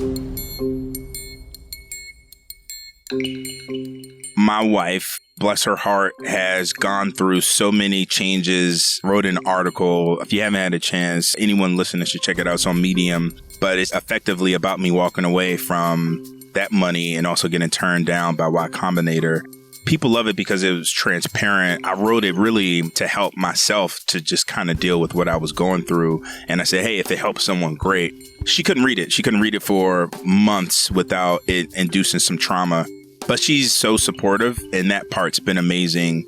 My wife, bless her heart, has gone through so many changes, wrote an article. If you haven't had a chance, anyone listening should check it out. It's on Medium, but it's effectively about me walking away from that money and also getting turned down by Y Combinator. People love it because it was transparent. I wrote it really to help myself to just kind of deal with what I was going through. And I said, hey, if it helps someone, great. She couldn't read it. She couldn't read it for months without it inducing some trauma. But she's so supportive, and that part's been amazing.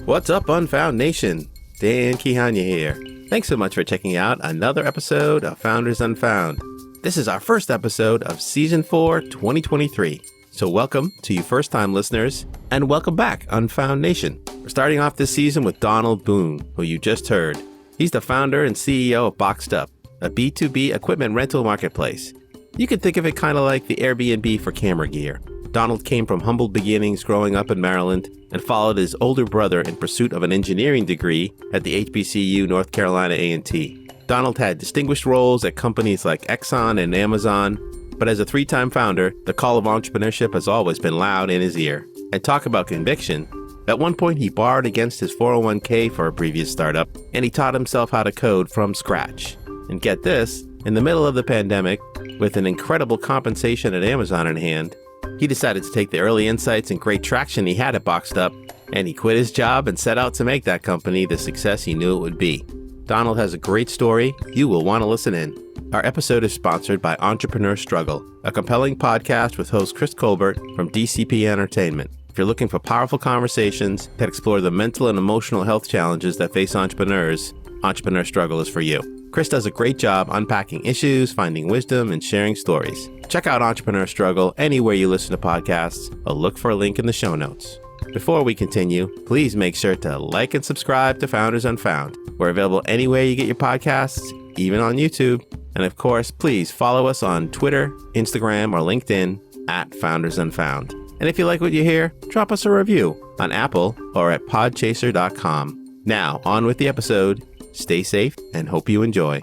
What's up, Unfound Nation? Dan Kihanya here. Thanks so much for checking out another episode of Founders Unfound. This is our first episode of Season 4, 2023. So welcome to you first-time listeners, and welcome back, Unfound Nation. We're starting off this season with Donald Boone, who you just heard. He's the founder and CEO of BoxedUp, a B2B equipment rental marketplace. You could think of it kind of like the Airbnb for camera gear. Donald came from humble beginnings growing up in Maryland and followed his older brother in pursuit of an engineering degree at the HBCU North Carolina A&T. Donald had distinguished roles at companies like Exxon and Amazon, but as a three-time founder, the call of entrepreneurship has always been loud in his ear. And talk about conviction. At one point, he borrowed against his 401k for a previous startup, and he taught himself how to code from scratch. And get this, in the middle of the pandemic, with an incredible compensation at Amazon in hand, he decided to take the early insights and great traction he had at BoxedUp, and he quit his job and set out to make that company the success he knew it would be. Donald has a great story. You will want to listen in. Our episode is sponsored by Entrepreneur Struggle, a compelling podcast with host Chris Colbert from DCP Entertainment. If you're looking for powerful conversations that explore the mental and emotional health challenges that face entrepreneurs, Entrepreneur Struggle is for you. Chris does a great job unpacking issues, finding wisdom, and sharing stories. Check out Entrepreneur Struggle anywhere you listen to podcasts, or look for a link in the show notes. Before we continue, please make sure to like and subscribe to Founders Unfound. We're available anywhere you get your podcasts, even on YouTube. And of course, please follow us on Twitter, Instagram, or LinkedIn at Founders Unfound. And if you like what you hear, drop us a review on Apple or at podchaser.com. Now, on with the episode. Stay safe and hope you enjoy.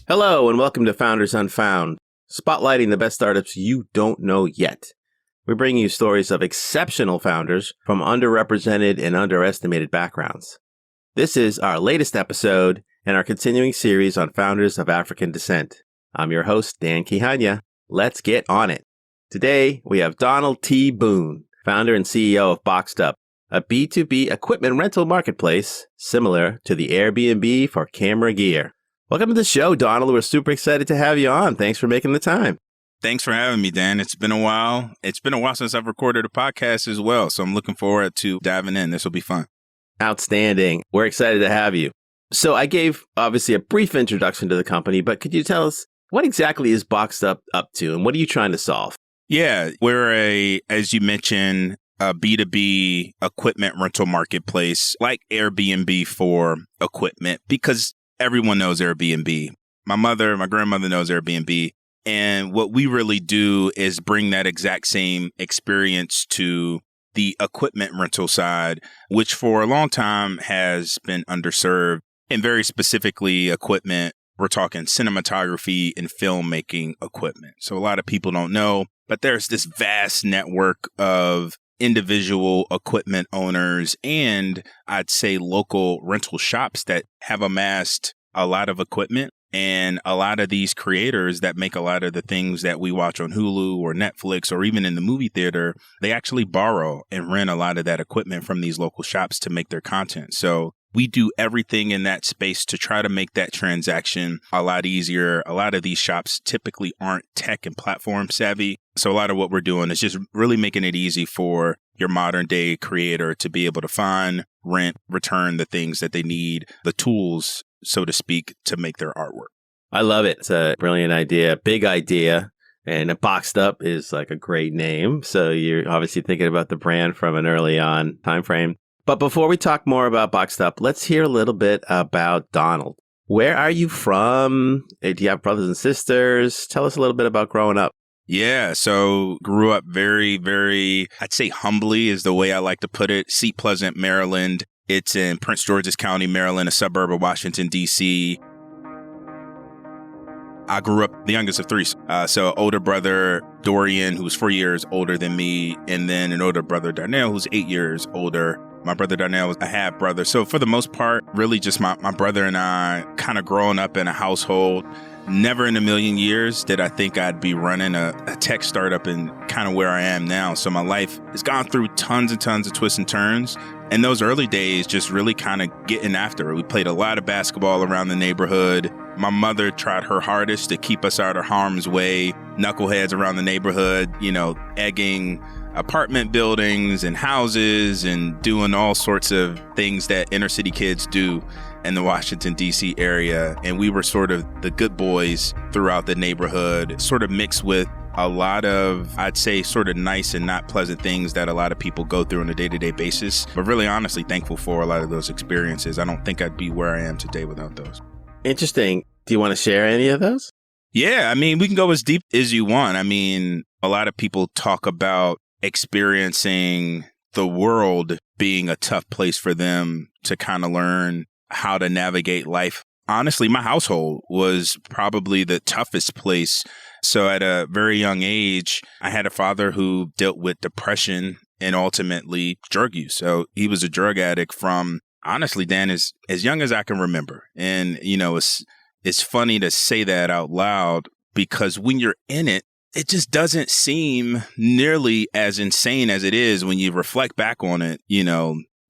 Hello and welcome to Founders Unfound, spotlighting the best startups you don't know yet. We bring you stories of exceptional founders from underrepresented and underestimated backgrounds. This is our latest episode in our continuing series on founders of African descent. I'm your host, Dan Kihanya. Let's get on it. Today, we have Donald T. Boone, founder and CEO of BoxedUp, a B2B equipment rental marketplace similar to the Airbnb for camera gear. Welcome to the show, Donald. We're super excited to have you on. Thanks for making the time. Thanks for having me, Dan. It's been a while. It's been a while since I've recorded a podcast as well, so I'm looking forward to diving in. This will be fun. Outstanding. We're excited to have you. So I gave, obviously, a brief introduction to the company, but could you tell us what exactly is BoxedUp up to and what are you trying to solve? Yeah, we're as you mentioned, a B2B equipment rental marketplace like Airbnb for equipment because everyone knows Airbnb. My grandmother knows Airbnb. And what we really do is bring that exact same experience to the equipment rental side, which for a long time has been underserved. And very specifically, equipment, we're talking cinematography and filmmaking equipment. So a lot of people don't know, but there's this vast network of individual equipment owners and I'd say local rental shops that have amassed a lot of equipment. And a lot of these creators that make a lot of the things that we watch on Hulu or Netflix or even in the movie theater, they actually borrow and rent a lot of that equipment from these local shops to make their content. So we do everything in that space to try to make that transaction a lot easier. A lot of these shops typically aren't tech and platform savvy. So a lot of what we're doing is just really making it easy for your modern day creator to be able to find, rent, return the things that they need, the tools, so to speak, to make their artwork. I love it. It's a brilliant idea, big idea. And BoxedUp is like a great name. So you're obviously thinking about the brand from an early on time frame. But before we talk more about BoxedUp, let's hear a little bit about Donald. Where are you from? Do you have brothers and sisters? Tell us a little bit about growing up. Yeah, so grew up very, very, I'd say humbly is the way I like to put it. Seat Pleasant, Maryland. It's in Prince George's County, Maryland, a suburb of Washington, D.C. I grew up the youngest of three. So older brother, Dorian, who was 4 years older than me, and then an older brother, Darnell, who's 8 years older. My brother Darnell was a half brother. So for the most part, really just my brother and I kind of growing up in a household. Never in a million years did I think I'd be running a tech startup and kind of where I am now. So my life has gone through tons and tons of twists and turns. And those early days, just really kind of getting after it. We played a lot of basketball around the neighborhood. My mother tried her hardest to keep us out of harm's way. Knuckleheads around the neighborhood, egging apartment buildings and houses and doing all sorts of things that inner city kids do in the Washington, D.C. area. And we were sort of the good boys throughout the neighborhood, sort of mixed with a lot of, I'd say, sort of nice and not pleasant things that a lot of people go through on a day-to-day basis. But really, honestly, thankful for a lot of those experiences. I don't think I'd be where I am today without those. Interesting. Do you want to share any of those? Yeah, I mean, we can go as deep as you want. I mean, a lot of people talk about experiencing the world being a tough place for them to kind of learn how to navigate life. Honestly, my household was probably the toughest place. So at a very young age, I had a father who dealt with depression and ultimately drug use. So he was a drug addict from, honestly, Dan, as young as I can remember. And, it's funny to say that out loud because when you're in it, it just doesn't seem nearly as insane as it is when you reflect back on it,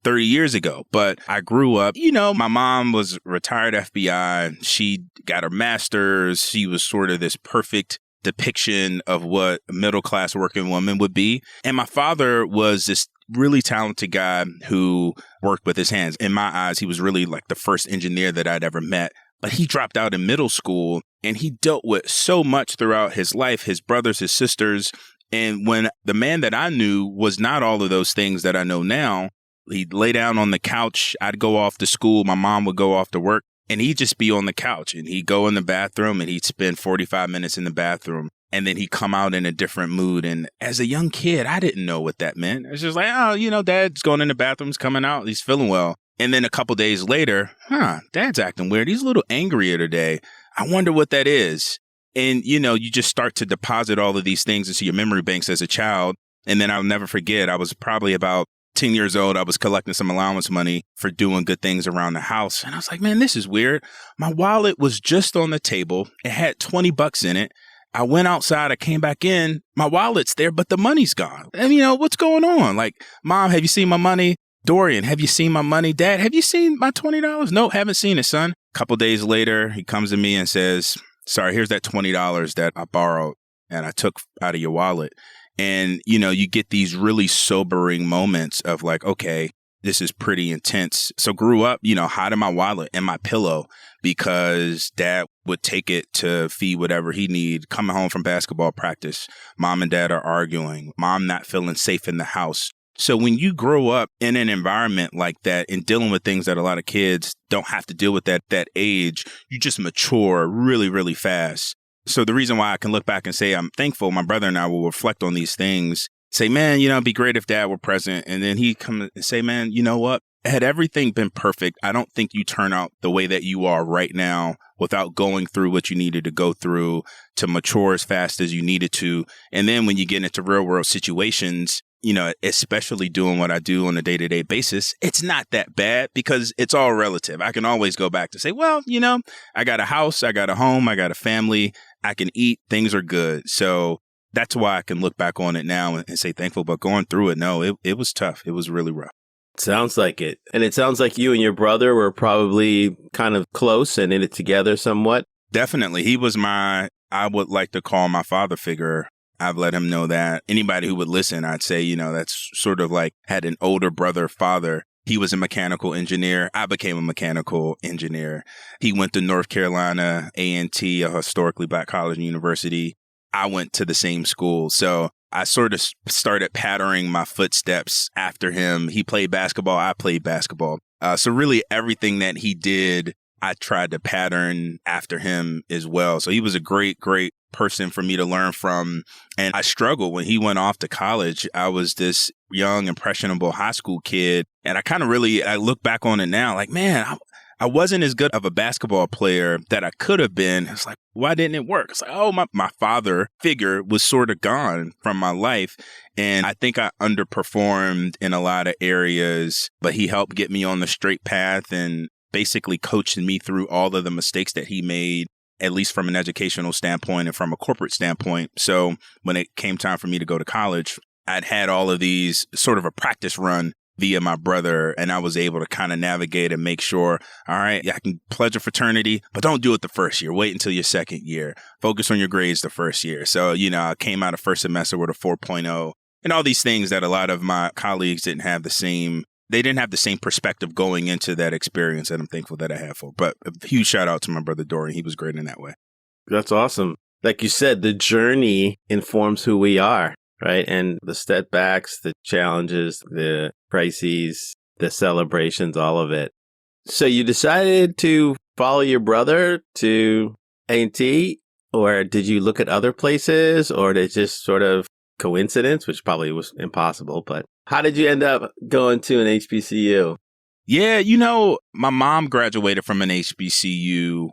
30 years ago. But I grew up, my mom was retired FBI. She got her master's. She was sort of this perfect depiction of what a middle-class working woman would be. And my father was this really talented guy who worked with his hands. In my eyes, he was really like the first engineer that I'd ever met. But he dropped out in middle school and he dealt with so much throughout his life, his brothers, his sisters. And when the man that I knew was not all of those things that I know now, he'd lay down on the couch. I'd go off to school. My mom would go off to work and he'd just be on the couch and he'd go in the bathroom and he'd spend 45 minutes in the bathroom. And then he'd come out in a different mood. And as a young kid, I didn't know what that meant. It's just like, dad's going in the bathroom, he's coming out, he's feeling well. And then a couple days later, dad's acting weird. He's a little angrier today. I wonder what that is. And, you just start to deposit all of these things into your memory banks as a child. And then I'll never forget, I was probably about 10 years old. I was collecting some allowance money for doing good things around the house. And I was like, man, this is weird. My wallet was just on the table. It had $20 in it. I went outside. I came back in. My wallet's there, but the money's gone. And, what's going on? Like, Mom, have you seen my money? Dorian, have you seen my money? Dad, have you seen my $20? No, haven't seen it, son. A couple days later, he comes to me and says, sorry, here's that $20 that I borrowed and I took out of your wallet. And, you get these really sobering moments of like, okay, this is pretty intense. So grew up, hiding my wallet and my pillow because dad would take it to feed whatever he need. Coming home from basketball practice, mom and dad are arguing, mom not feeling safe in the house. So when you grow up in an environment like that and dealing with things that a lot of kids don't have to deal with at that age, you just mature really, really fast. So the reason why I can look back and say I'm thankful, my brother and I will reflect on these things, say, man, it'd be great if dad were present. And then he come and say, man, you know what? Had everything been perfect, I don't think you turn out the way that you are right now without going through what you needed to go through to mature as fast as you needed to. And then when you get into real world situations, especially doing what I do on a day-to-day basis, it's not that bad because it's all relative. I can always go back to say, well, I got a house, I got a home, I got a family, I can eat, things are good. So that's why I can look back on it now and say thankful. But going through it, no, it was tough. It was really rough. Sounds like it. And it sounds like you and your brother were probably kind of close and in it together somewhat. Definitely. He was I would like to call my father figure. I've let him know that. Anybody who would listen, I'd say, that's sort of like had an older brother, father. He was a mechanical engineer. I became a mechanical engineer. He went to North Carolina, A&T, a historically Black college and university. I went to the same school. So I sort of started patterning my footsteps after him. He played basketball. I played basketball. So really everything that he did, I tried to pattern after him as well. So he was a great, great person for me to learn from. And I struggled when he went off to college. I was this young, impressionable high school kid. And I look back on it now like, man, I wasn't as good of a basketball player that I could have been. It's like, why didn't it work? It's like, oh, my father figure was sort of gone from my life. And I think I underperformed in a lot of areas, but he helped get me on the straight path and basically coached me through all of the mistakes that he made, at least from an educational standpoint and from a corporate standpoint. So when it came time for me to go to college, I'd had all of these sort of a practice run via my brother, and I was able to kind of navigate and make sure, all right, I can pledge a fraternity, but don't do it the first year. Wait until your second year. Focus on your grades the first year. So, I came out of first semester with a 4.0 and all these things that a lot of my colleagues didn't have the same perspective going into that experience that I'm thankful that I have for. But a huge shout out to my brother Dorian. He was great in that way. That's awesome. Like you said, the journey informs who we are. Right. And the setbacks, the challenges, the crises, the celebrations, all of it. So you decided to follow your brother to A&T, or did you look at other places, or did it just sort of coincidence, which probably was impossible, but how did you end up going to an HBCU? Yeah, my mom graduated from an HBCU,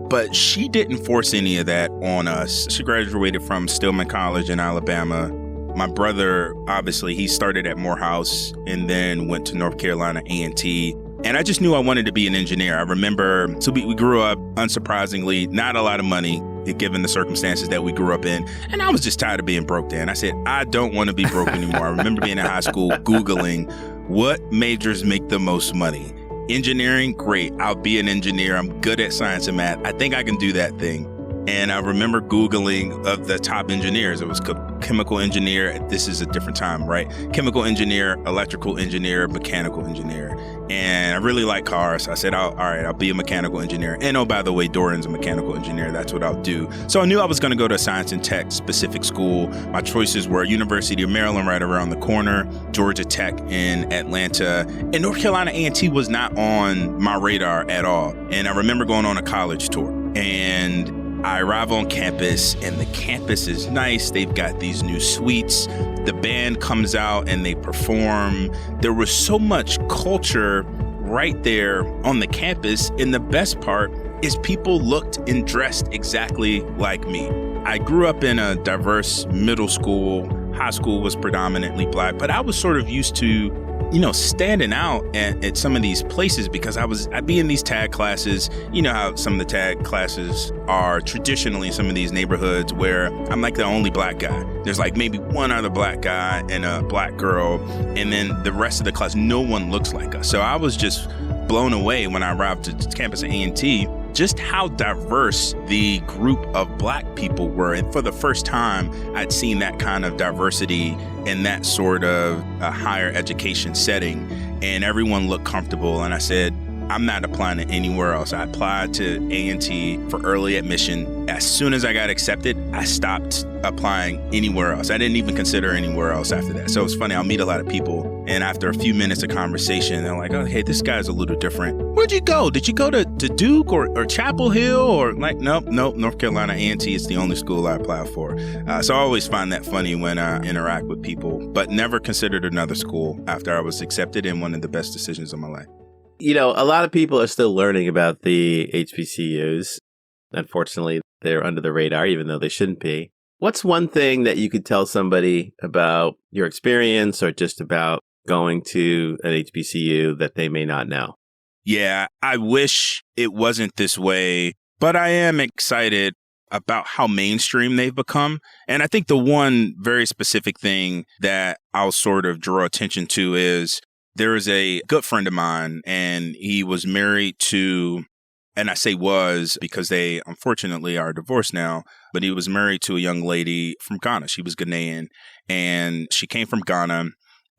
but she didn't force any of that on us. She graduated from Stillman College in Alabama. My brother, obviously, he started at Morehouse and then went to North Carolina A&T. And I just knew I wanted to be an engineer. I remember, so we grew up, unsurprisingly, not a lot of money, given the circumstances that we grew up in. And I was just tired of being broke then. I said, I don't want to be broke anymore. I remember being in high school, Googling what majors make the most money. Engineering, great. I'll be an engineer. I'm good at science and math. I think I can do that thing. And I remember Googling of the top engineers. It was chemical engineer. This is a different time, right? Chemical engineer, electrical engineer, mechanical engineer. And I really like cars. I said, all right, I'll be a mechanical engineer. And oh, by the way, Dorian's a mechanical engineer. That's what I'll do. So I knew I was going to go to a science and tech specific school. My choices were University of Maryland right around the corner, Georgia Tech in Atlanta, and North Carolina A&T was not on my radar at all. And I remember going on a college tour, and I arrive on campus, and the campus is nice. They've got these new suites. The band comes out and they perform. There was so much culture right there on the campus. And the best part is people looked and dressed exactly like me. I grew up in a diverse middle school. High school was predominantly Black, but I was sort of used to standing out at some of these places because I'd be in these tag classes. You know how some of the tag classes are traditionally in some of these neighborhoods where I'm like the only Black guy. There's like maybe one other Black guy and a Black girl, and then the rest of the class, no one looks like us. So I was just blown away when I arrived to campus at A&T, just how diverse the group of Black people were. And for the first time, I'd seen that kind of diversity in that sort of a higher education setting. And everyone looked comfortable. And I said, I'm not applying to anywhere else. I applied to A&T for early admission. As soon as I got accepted, I stopped applying anywhere else. I didn't even consider anywhere else after that. So it's funny, I'll meet a lot of people, and after a few minutes of conversation, they're like, oh, hey, this guy's a little different. Where'd you go? Did you go to Duke or Chapel Hill? Or like, nope, North Carolina A&T is the only school I applied for. So I always find that funny when I interact with people, but never considered another school after I was accepted, in one of the best decisions of my life. A lot of people are still learning about the HBCUs. Unfortunately, they're under the radar, even though they shouldn't be. What's one thing that you could tell somebody about your experience or just about going to an HBCU that they may not know? Yeah, I wish it wasn't this way, but I am excited about how mainstream they've become. And I think the one very specific thing that I'll sort of draw attention to is there is a good friend of mine, and he was married to, and I say was because they unfortunately are divorced now, but he was married to a young lady from Ghana. She was Ghanaian, and she came from Ghana,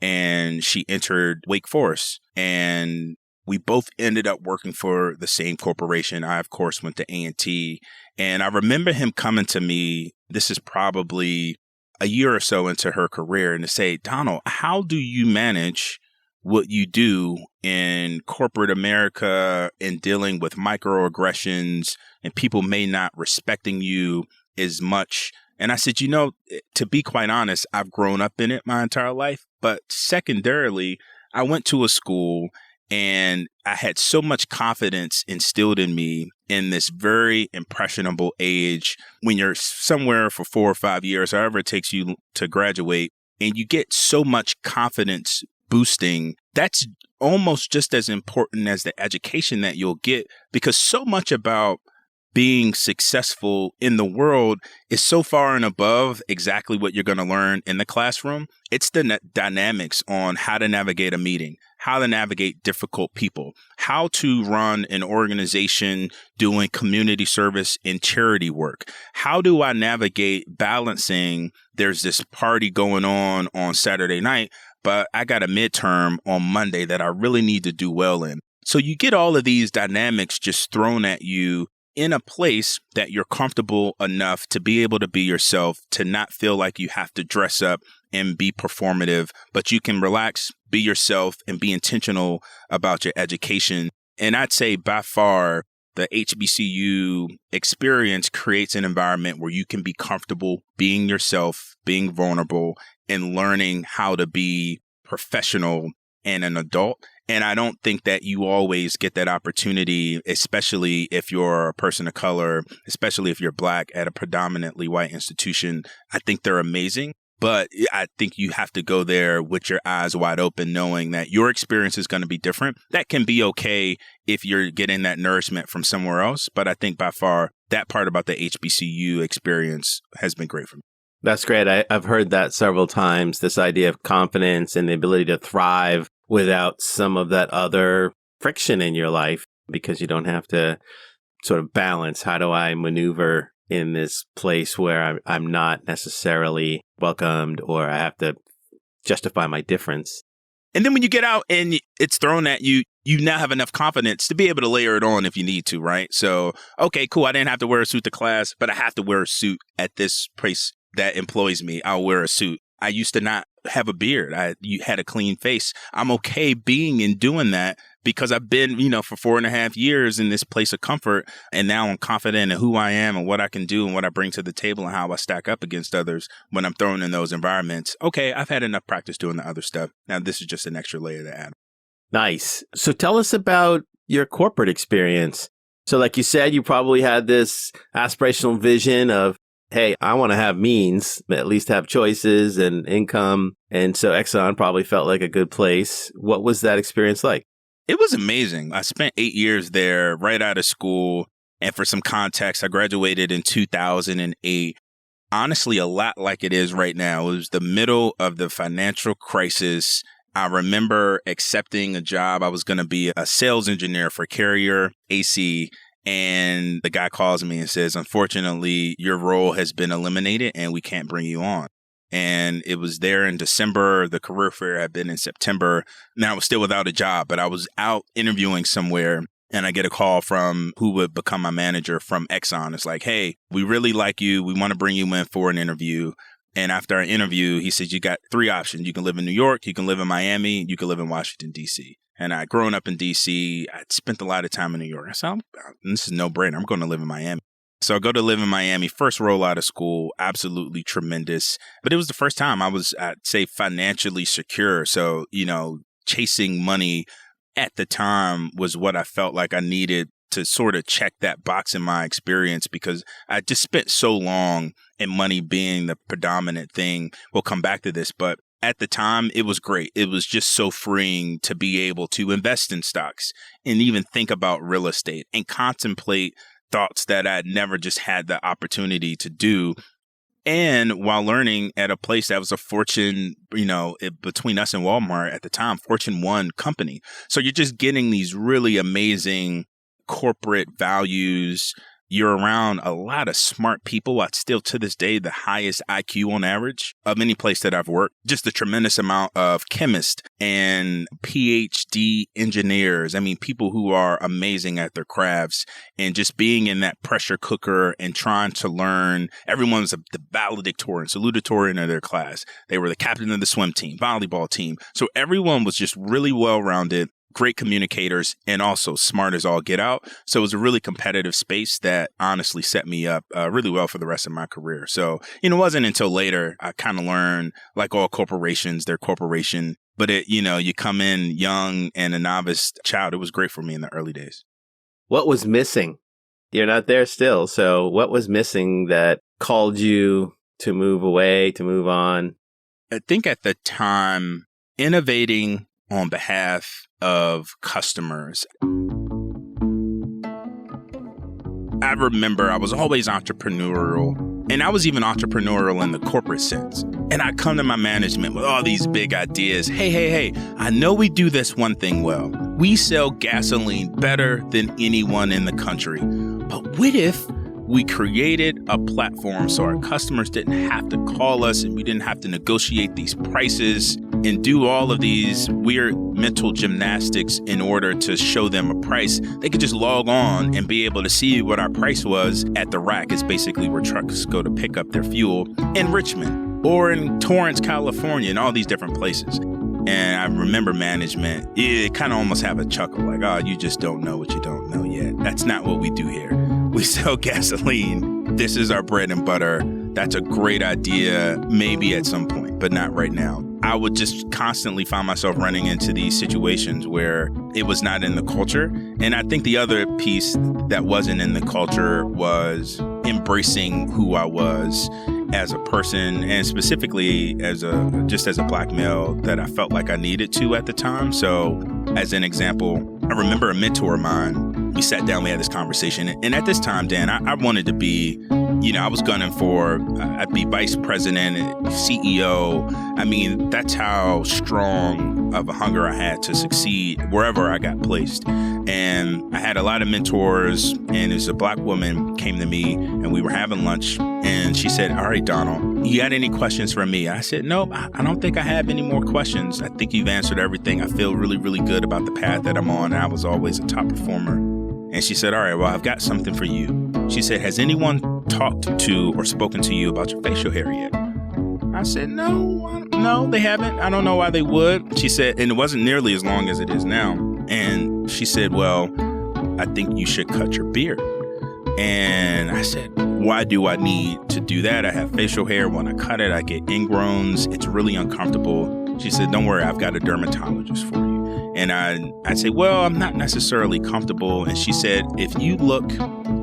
and she entered Wake Forest, and we both ended up working for the same corporation. I, of course, went to A&T, and I remember him coming to me, this is probably a year or so into her career, and to say, Donald, how do you manage what you do in corporate America and dealing with microaggressions and people may not respecting you as much. And I said, to be quite honest, I've grown up in it my entire life. But secondarily, I went to a school and I had so much confidence instilled in me in this very impressionable age when you're somewhere for 4 or 5 years, however it takes you to graduate, and you get so much confidence boosting. That's almost just as important as the education that you'll get, because so much about being successful in the world is so far and above exactly what you're going to learn in the classroom. It's the dynamics on how to navigate a meeting, how to navigate difficult people, how to run an organization doing community service and charity work. How do I navigate balancing? There's this party going on Saturday night, but I got a midterm on Monday that I really need to do well in. So you get all of these dynamics just thrown at you in a place that you're comfortable enough to be able to be yourself, to not feel like you have to dress up and be performative, but you can relax, be yourself, and be intentional about your education. And I'd say by far, the HBCU experience creates an environment where you can be comfortable being yourself, being vulnerable, and learning how to be professional and an adult. And I don't think that you always get that opportunity, especially if you're a person of color, especially if you're Black at a predominantly white institution. I think they're amazing, but I think you have to go there with your eyes wide open, knowing that your experience is going to be different. That can be okay if you're getting that nourishment from somewhere else. But I think by far that part about the HBCU experience has been great for me. That's great. I've heard that several times, this idea of confidence and the ability to thrive without some of that other friction in your life, because you don't have to sort of balance, how do I maneuver in this place where I'm not necessarily welcomed, or I have to justify my difference. And then when you get out and it's thrown at you, you now have enough confidence to be able to layer it on if you need to, right? So, okay, cool. I didn't have to wear a suit to class, but I have to wear a suit at this place that employs me. I'll wear a suit. I used to not have a beard. You had a clean face. I'm okay being and doing that because I've been, for 4.5 years in this place of comfort. And now I'm confident in who I am and what I can do and what I bring to the table and how I stack up against others when I'm thrown in those environments. Okay, I've had enough practice doing the other stuff. Now this is just an extra layer to add. Nice. So tell us about your corporate experience. So like you said, you probably had this aspirational vision of, hey, I want to have means, at least have choices and income. And so Exxon probably felt like a good place. What was that experience like? It was amazing. I spent 8 years there right out of school. And for some context, I graduated in 2008. Honestly, a lot like it is right now. It was the middle of the financial crisis. I remember accepting a job. I was going to be a sales engineer for Carrier AC. And the guy calls me and says, unfortunately, your role has been eliminated and we can't bring you on. And it was there in December. The career fair had been in September. Now I was still without a job, but I was out interviewing somewhere. And I get a call from who would become my manager from Exxon. It's like, hey, we really like you. We want to bring you in for an interview. And after our interview, he said, you got 3 options. You can live in New York, you can live in Miami, you can live in Washington, D.C. And I'd grown up in D.C. I'd spent a lot of time in New York. I said, this is no brainer. I'm going to live in Miami. So I go to live in Miami, first roll out of school, absolutely tremendous. But it was the first time I was, I'd say, financially secure. So, chasing money at the time was what I felt like I needed to sort of check that box in my experience, because I just spent so long in money being the predominant thing. We'll come back to this, but at the time, it was great. It was just so freeing to be able to invest in stocks and even think about real estate and contemplate thoughts that I'd never just had the opportunity to do. And while learning at a place that was a Fortune, between us and Walmart at the time, Fortune 1 company. So you're just getting these really amazing corporate values, you're around a lot of smart people. I'd still to this day, the highest IQ on average of any place that I've worked. Just a tremendous amount of chemists and PhD engineers. I mean, people who are amazing at their crafts, and just being in that pressure cooker and trying to learn. Everyone was the valedictorian, salutatorian of their class. They were the captain of the swim team, volleyball team. So everyone was just really well-rounded, great communicators, and also smart as all get out. So it was a really competitive space that honestly set me up really well for the rest of my career. So, it wasn't until later I kind of learned, like all corporations, their corporation. But you come in young and a novice child. It was great for me in the early days. What was missing? You're not there still. So what was missing that called you to move away, to move on? I think at the time, innovating on behalf of customers. I remember I was always entrepreneurial, and I was even entrepreneurial in the corporate sense. And I come to my management with all these big ideas. Hey, I know we do this one thing well. We sell gasoline better than anyone in the country. But what if we created a platform so our customers didn't have to call us and we didn't have to negotiate these prices and do all of these weird mental gymnastics in order to show them a price? They could just log on and be able to see what our price was at the rack. It's basically where trucks go to pick up their fuel in Richmond or in Torrance, California, and all these different places. And I remember management, it kind of almost have a chuckle like, oh, you just don't know what you don't know yet. That's not what we do here. We sell gasoline. This is our bread and butter. That's a great idea, maybe at some point, but not right now. I would just constantly find myself running into these situations where it was not in the culture. And I think the other piece that wasn't in the culture was embracing who I was as a person, and specifically as a Black male, that I felt like I needed to at the time. So as an example, I remember a mentor of mine, we sat down, we had this conversation. And at this time, Dan, I wanted to be, I was gunning for, I'd be vice president, CEO. I mean, that's how strong of a hunger I had to succeed wherever I got placed. And I had a lot of mentors, and as a Black woman came to me and we were having lunch, and she said, all right, Donald, you got any questions for me? I said, nope, I don't think I have any more questions. I think you've answered everything. I feel really, really good about the path that I'm on. I was always a top performer. And she said, all right, well, I've got something for you. She said, has anyone talked to or spoken to you about your facial hair yet? I said, no, they haven't. I don't know why they would. She said, and it wasn't nearly as long as it is now. And she said, well, I think you should cut your beard. And I said, why do I need to do that? I have facial hair. When I cut it, I get ingrowns. It's really uncomfortable. She said, don't worry, I've got a dermatologist for you. And I'd say, well, I'm not necessarily comfortable. And she said, if you look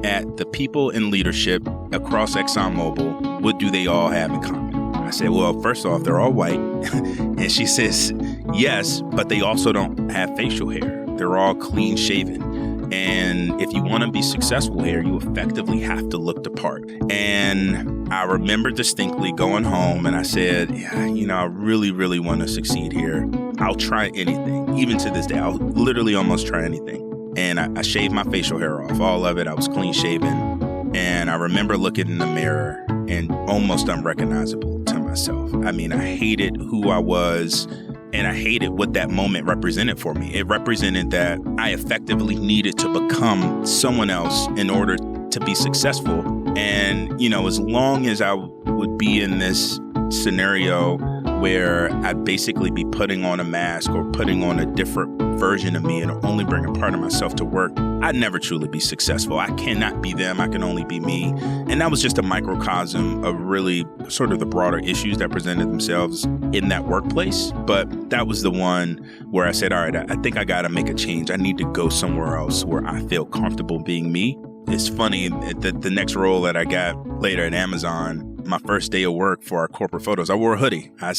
at the people in leadership across ExxonMobil, what do they all have in common? I said, well, first off, they're all white. And she says, yes, but they also don't have facial hair. They're all clean shaven. And if you want to be successful here, you effectively have to look the part. And I remember distinctly going home and I said, I really, really want to succeed here. I'll try anything. Even to this day, I'll literally almost try anything. And I shaved my facial hair off, all of it. I was clean shaven. And I remember looking in the mirror and almost unrecognizable to myself. I mean, I hated who I was. And I hated what that moment represented for me. It represented that I effectively needed to become someone else in order to be successful. And, as long as I would be in this scenario where I'd basically be putting on a mask or putting on a different version of me and only bring a part of myself to work, I'd never truly be successful. I cannot be them. I can only be me. And that was just a microcosm of really sort of the broader issues that presented themselves in that workplace. But that was the one where I said, all right, I think I got to make a change. I need to go somewhere else where I feel comfortable being me. It's funny that the next role that I got later at Amazon, my first day of work for our corporate photos, I wore a hoodie I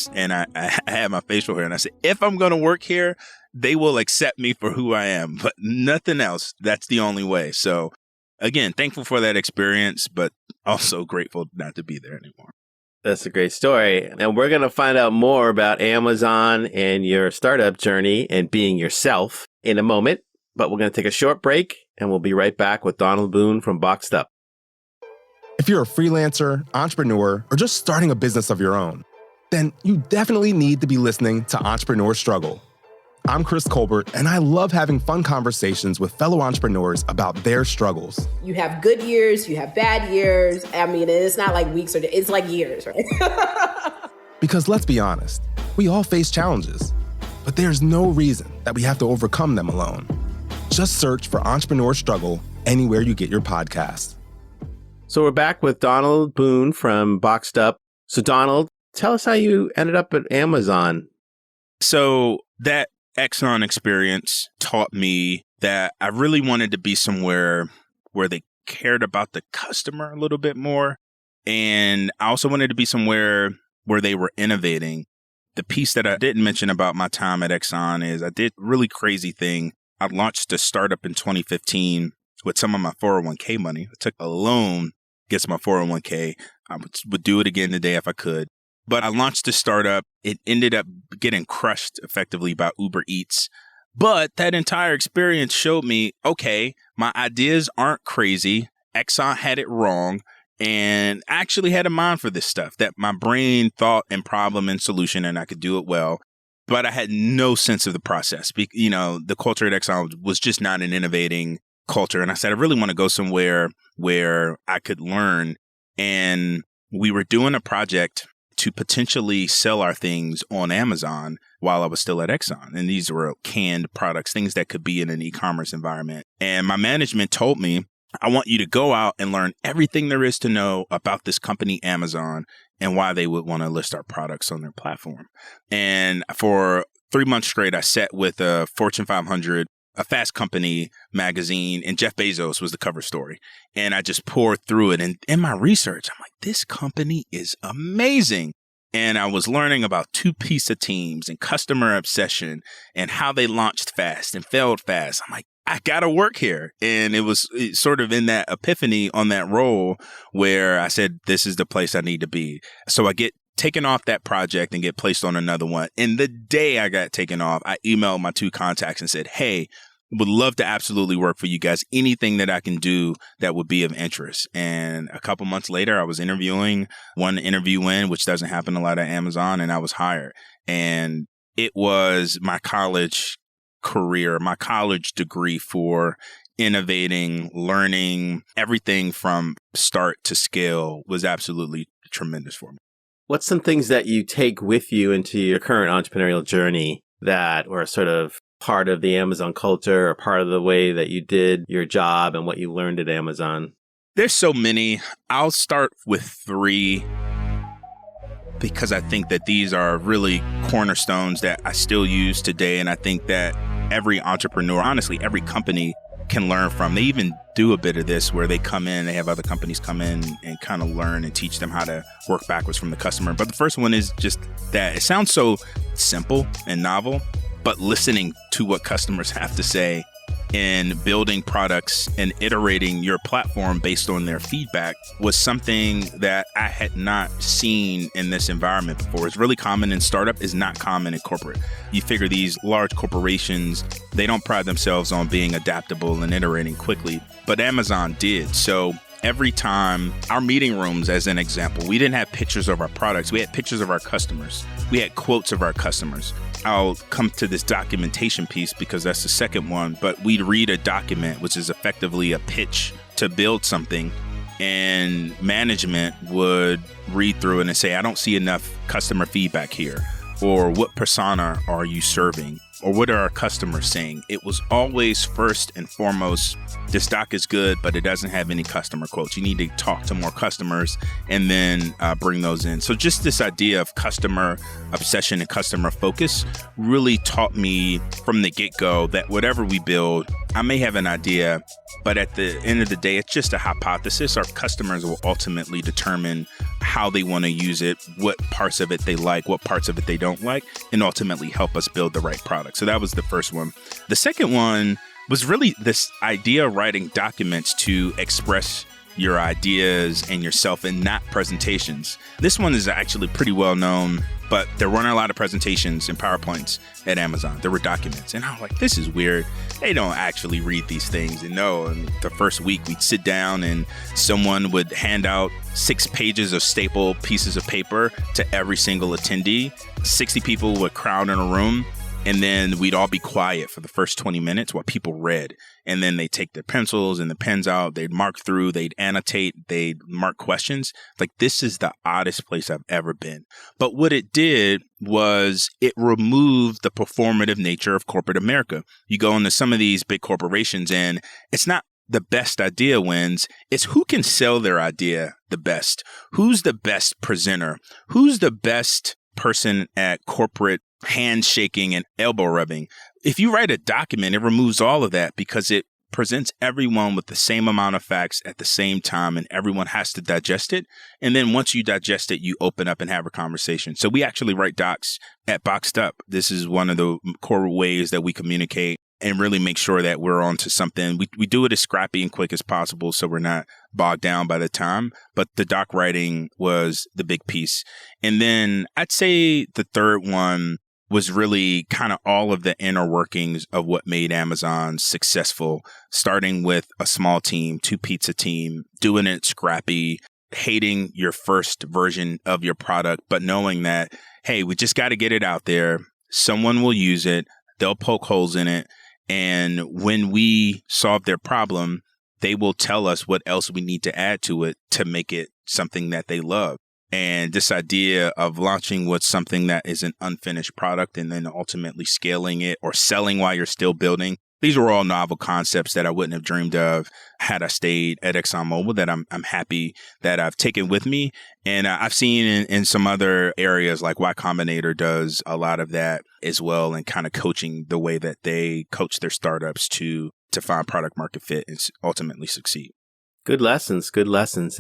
had my facial hair. And I said, if I'm going to work here, they will accept me for who I am, but nothing else. That's the only way. So again, thankful for that experience, but also grateful not to be there anymore. That's a great story. And we're going to find out more about Amazon and your startup journey and being yourself in a moment. But we're going to take a short break and we'll be right back with Donald Boone from BoxedUp. If you're a freelancer, entrepreneur, or just starting a business of your own, then you definitely need to be listening to Entrepreneur Struggle. I'm Chris Colbert, and I love having fun conversations with fellow entrepreneurs about their struggles. You have good years, you have bad years. I mean, it's not like weeks or it's like years, right? Because let's be honest, we all face challenges, but there's no reason that we have to overcome them alone. Just search for Entrepreneur Struggle anywhere you get your podcast. So we're back with Donald Boone from BoxedUp. So Donald, tell us how you ended up at Amazon. So that Exxon experience taught me that I really wanted to be somewhere where they cared about the customer a little bit more. And I also wanted to be somewhere where they were innovating. The piece that I didn't mention about my time at Exxon is I did a really crazy thing. I launched a startup in 2015 with some of my 401k money. I took a loan against my 401k. I would do it again today if I could. But I launched this startup. It ended up getting crushed effectively by Uber Eats. But that entire experience showed me, okay, my ideas aren't crazy. Exxon had it wrong. And I actually had a mind for this stuff, that my brain thought in problem and solution and I could do it well. But I had no sense of the process. You know, the culture at Exxon was just not an innovating culture. And I said, I really want to go somewhere where I could learn. And we were doing a project to potentially sell our things on Amazon while I was still at Exxon. And these were canned products, things that could be in an e-commerce environment. And my management told me, I want you to go out and learn everything there is to know about this company, Amazon, and why they would want to list our products on their platform. And for 3 months straight, I sat with a Fortune 500, a Fast Company magazine, and Jeff Bezos was the cover story. And I just poured through it. And in my research, I'm like, this company is amazing. And I was learning about two-piece teams and customer obsession and how they launched fast and failed fast. I'm like, I got to work here. And it was sort of in that epiphany on that role where I said, this is the place I need to be. So I get taken off that project and get placed on another one. And the day I got taken off, I emailed my two contacts and said, hey, would love to absolutely work for you guys. Anything that I can do that would be of interest. And a couple months later, I was interviewing, one interview in, which doesn't happen a lot at Amazon, and I was hired. And it was my college career, my college degree for innovating, learning, everything from start to scale was absolutely tremendous for me. What's some things that you take with you into your current entrepreneurial journey that were sort of part of the Amazon culture or part of the way that you did your job and what you learned at Amazon? There's so many. I'll start with 3 because I think that these are really cornerstones that I still use today. And I think that every entrepreneur, honestly, every company can learn from. They even do a bit of this where they come in, they have other companies come in and kind of learn and teach them how to work backwards from the customer. But the first one is just that it sounds so simple and novel, but listening to what customers have to say and building products and iterating your platform based on their feedback was something that I had not seen in this environment before. It's really common in startup, is not common in corporate. You figure these large corporations, they don't pride themselves on being adaptable and iterating quickly, but Amazon did. So every time, our meeting rooms, as an example, we didn't have pictures of our products. We had pictures of our customers. We had quotes of our customers. I'll come to this documentation piece because that's the second one, but we'd read a document, which is effectively a pitch to build something, and management would read through it and say, I don't see enough customer feedback here, or what persona are you serving, or what are our customers saying? It was always first and foremost, this doc is good, but it doesn't have any customer quotes. You need to talk to more customers and then bring those in. So just this idea of customer obsession and customer focus really taught me from the get-go that whatever we build, I may have an idea, but at the end of the day, it's just a hypothesis. Our customers will ultimately determine how they want to use it, what parts of it they like, what parts of it they don't like, and ultimately help us build the right product. So that was the first one. The second one was really this idea of writing documents to express your ideas and yourself and not presentations. This one is actually pretty well known, but there weren't a lot of presentations and PowerPoints at Amazon. There were documents. And I was like, this is weird. They don't actually read these things. And no, and the first week we'd sit down and someone would hand out 6 pages of staple pieces of paper to every single attendee. 60 people would crowd in a room. And then we'd all be quiet for the first 20 minutes while people read. And then they'd take their pencils and the pens out. They'd mark through. They'd annotate. They'd mark questions. Like, this is the oddest place I've ever been. But what it did was it removed the performative nature of corporate America. You go into some of these big corporations and it's not the best idea wins. It's who can sell their idea the best. Who's the best presenter? Who's the best person at corporate handshaking and elbow rubbing? If you write a document, it removes all of that because it presents everyone with the same amount of facts at the same time, and everyone has to digest it. And then once you digest it, you open up and have a conversation. So we actually write docs at BoxedUp. This is one of the core ways that we communicate and really make sure that we're onto something. We do it as scrappy and quick as possible so we're not bogged down by the time. But the doc writing was the big piece. And then I'd say the third one was really kind of all of the inner workings of what made Amazon successful, starting with a small team, 2-pizza team, doing it scrappy, hating your first version of your product, but knowing that, hey, we just got to get it out there. Someone will use it. They'll poke holes in it. And when we solve their problem, they will tell us what else we need to add to it to make it something that they love. And this idea of launching with something that is an unfinished product and then ultimately scaling it or selling while you're still building. These were all novel concepts that I wouldn't have dreamed of had I stayed at ExxonMobil that I'm happy that I've taken with me. And I've seen in some other areas like Y Combinator does a lot of that as well, and kind of coaching the way that they coach their startups to find product market fit and ultimately succeed. Good lessons.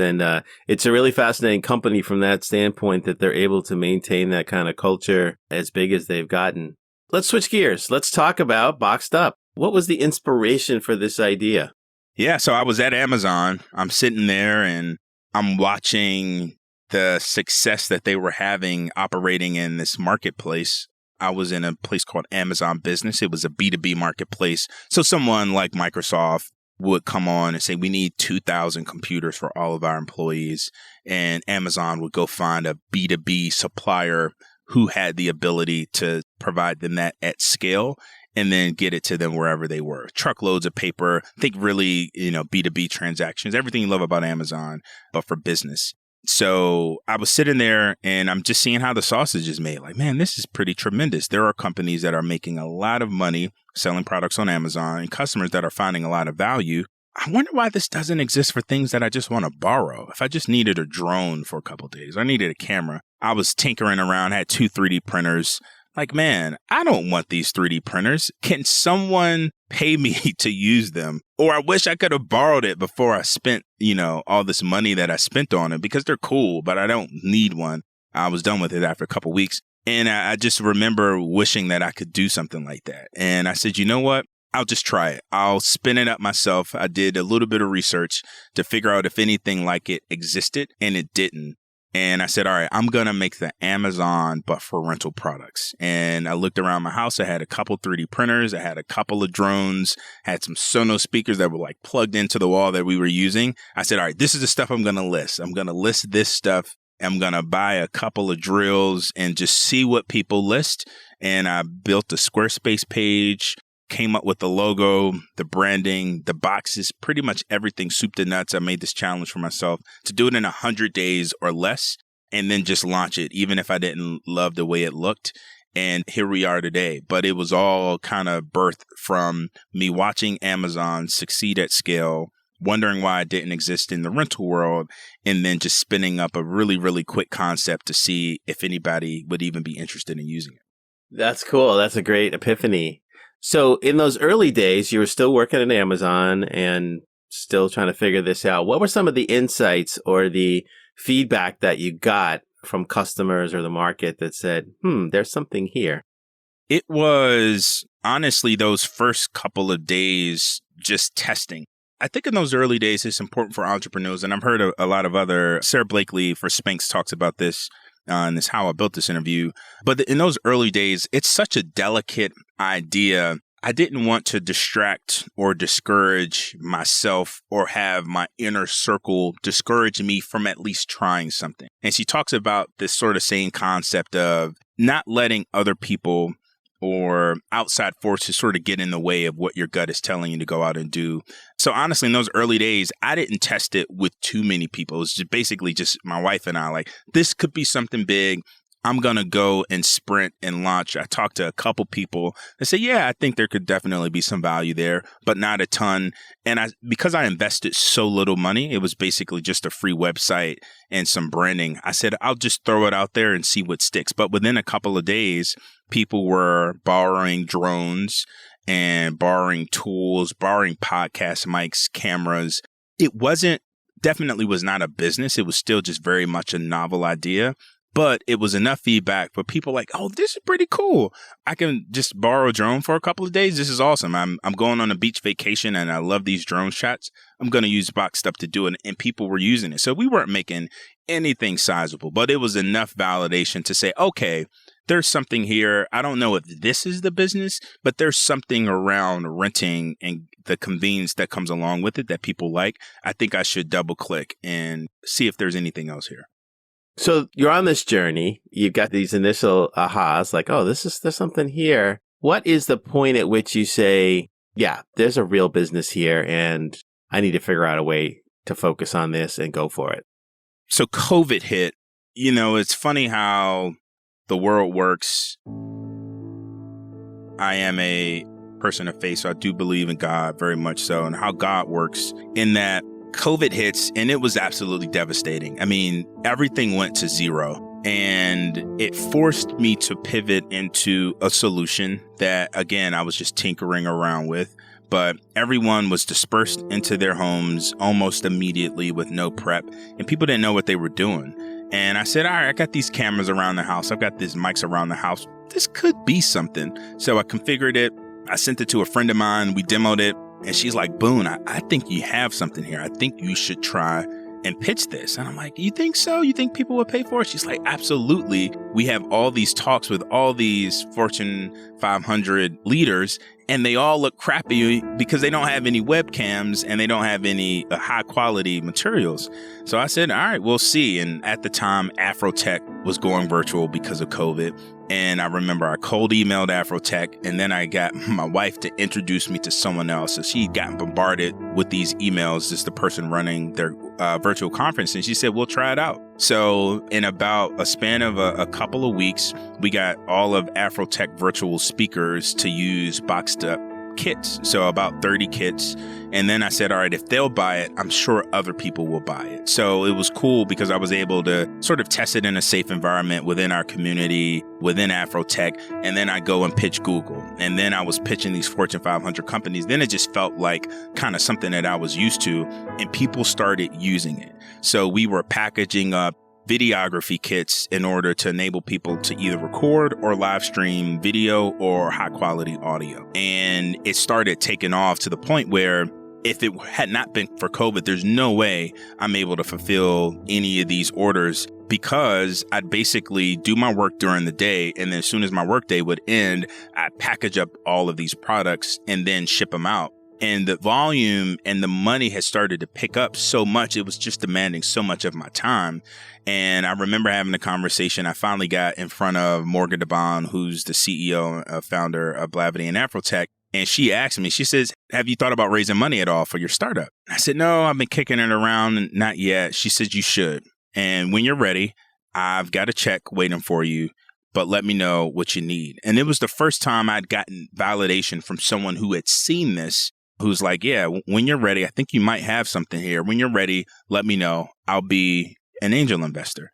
And it's a really fascinating company from that standpoint that they're able to maintain that kind of culture as big as they've gotten. Let's switch gears. Let's talk about BoxedUp. What was the inspiration for this idea? Yeah, so I was at Amazon. I'm sitting there and I'm watching the success that they were having operating in this marketplace. I was in a place called Amazon Business. It was a B2B marketplace. So someone like Microsoft would come on and say, we need 2,000 computers for all of our employees. And Amazon would go find a B2B supplier who had the ability to provide them that at scale and then get it to them wherever they were. Truckloads of paper, think really, B2B transactions, everything you love about Amazon, but for business. So I was sitting there and I'm just seeing how the sausage is made. Like, man, this is pretty tremendous. There are companies that are making a lot of money selling products on Amazon and customers that are finding a lot of value. I wonder why this doesn't exist for things that I just want to borrow. If I just needed a drone for a couple of days, I needed a camera. I was tinkering around, had 2 3D printers. Like, man, I don't want these 3D printers. Can someone pay me to use them? Or I wish I could have borrowed it before I spent, all this money that I spent on it, because they're cool, but I don't need one. I was done with it after a couple of weeks. And I just remember wishing that I could do something like that. And I said, you know what? I'll just try it. I'll spin it up myself. I did a little bit of research to figure out if anything like it existed, and it didn't. And I said, all right, I'm going to make the Amazon, but for rental products. And I looked around my house. I had a couple 3D printers. I had a couple of drones, had some Sonos speakers that were like plugged into the wall that we were using. I said, all right, this is the stuff I'm going to list. I'm going to list this stuff. I'm going to buy a couple of drills and just see what people list. And I built a Squarespace page, came up with the logo, the branding, the boxes, pretty much everything soup to nuts. I made this challenge for myself to do it in 100 days or less and then just launch it, even if I didn't love the way it looked. And here we are today. But it was all kind of birthed from me watching Amazon succeed at scale, wondering why it didn't exist in the rental world, and then just spinning up a really, really quick concept to see if anybody would even be interested in using it. That's cool. That's a great epiphany. So in those early days, you were still working at Amazon and still trying to figure this out. What were some of the insights or the feedback that you got from customers or the market that said, there's something here? It was honestly those first couple of days just testing. I think in those early days, it's important for entrepreneurs. And I've heard a lot of other, Sarah Blakely for Spanx talks about this in this How I Built This interview. But in those early days, it's such a delicate idea. I didn't want to distract or discourage myself or have my inner circle discourage me from at least trying something. And she talks about this sort of same concept of not letting other people or outside forces sort of get in the way of what your gut is telling you to go out and do. So honestly, in those early days, I didn't test it with too many people. It was basically just my wife and I, like, this could be something big. I'm going to go and sprint and launch. I talked to a couple people that say, yeah, I think there could definitely be some value there, but not a ton. And because I invested so little money, it was basically just a free website and some branding. I said, I'll just throw it out there and see what sticks. But within a couple of days, people were borrowing drones and borrowing tools, borrowing podcast mics, cameras. It definitely was not a business. It was still just very much a novel idea. But it was enough feedback for people like, oh, this is pretty cool. I can just borrow a drone for a couple of days. This is awesome. I'm going on a beach vacation and I love these drone shots. I'm going to use BoxedUp to do it. And people were using it. So we weren't making anything sizable, but it was enough validation to say, okay, there's something here. I don't know if this is the business, but there's something around renting and the convenience that comes along with it that people like. I think I should double click and see if there's anything else here. So you're on this journey. You've got these initial ahas like, oh, there's something here. What is the point at which you say, yeah, there's a real business here and I need to figure out a way to focus on this and go for it? So COVID hit. You know, it's funny how the world works. I am a person of faith, so I do believe in God very much so, and how God works in that COVID hits and it was absolutely devastating. I mean, everything went to zero and it forced me to pivot into a solution that, again, I was just tinkering around with. But everyone was dispersed into their homes almost immediately with no prep and people didn't know what they were doing. And I said, all right, I got these cameras around the house. I've got these mics around the house. This could be something. So I configured it. I sent it to a friend of mine. We demoed it. And she's like, Boone, I think you have something here. I think you should try and pitch this. And I'm like, you think so? You think people would pay for it? She's like, absolutely. We have all these talks with all these Fortune 500 leaders, and they all look crappy because they don't have any webcams and they don't have any high quality materials. So I said, all right, we'll see. And at the time, Afrotech was going virtual because of COVID. And I remember I cold emailed Afrotech, and then I got my wife to introduce me to someone else. So she got bombarded with these emails, just the person running their virtual conference. And she said, we'll try it out. So in about a span of a couple of weeks, we got all of Afrotech virtual speakers to use BoxedUp kits. So about 30 kits. And then I said, all right, if they'll buy it, I'm sure other people will buy it. So it was cool because I was able to sort of test it in a safe environment within our community, within Afrotech. And then I go and pitch Google. And then I was pitching these Fortune 500 companies. Then it just felt like kind of something that I was used to, and people started using it. So we were packaging up videography kits in order to enable people to either record or live stream video or high quality audio. And it started taking off to the point where if it had not been for COVID, there's no way I'm able to fulfill any of these orders, because I'd basically do my work during the day. And then as soon as my workday would end, I'd package up all of these products and then ship them out. And the volume and the money has started to pick up so much. It was just demanding so much of my time. And I remember having a conversation. I finally got in front of Morgan DeBon, who's the CEO and founder of Blavity and Afrotech. And she asked me, she says, have you thought about raising money at all for your startup? I said, no, I've been kicking it around. Not yet. She said, you should. And when you're ready, I've got a check waiting for you, but let me know what you need. And it was the first time I'd gotten validation from someone who had seen this, who's like, yeah, when you're ready, I think you might have something here. When you're ready, let me know. I'll be an angel investor.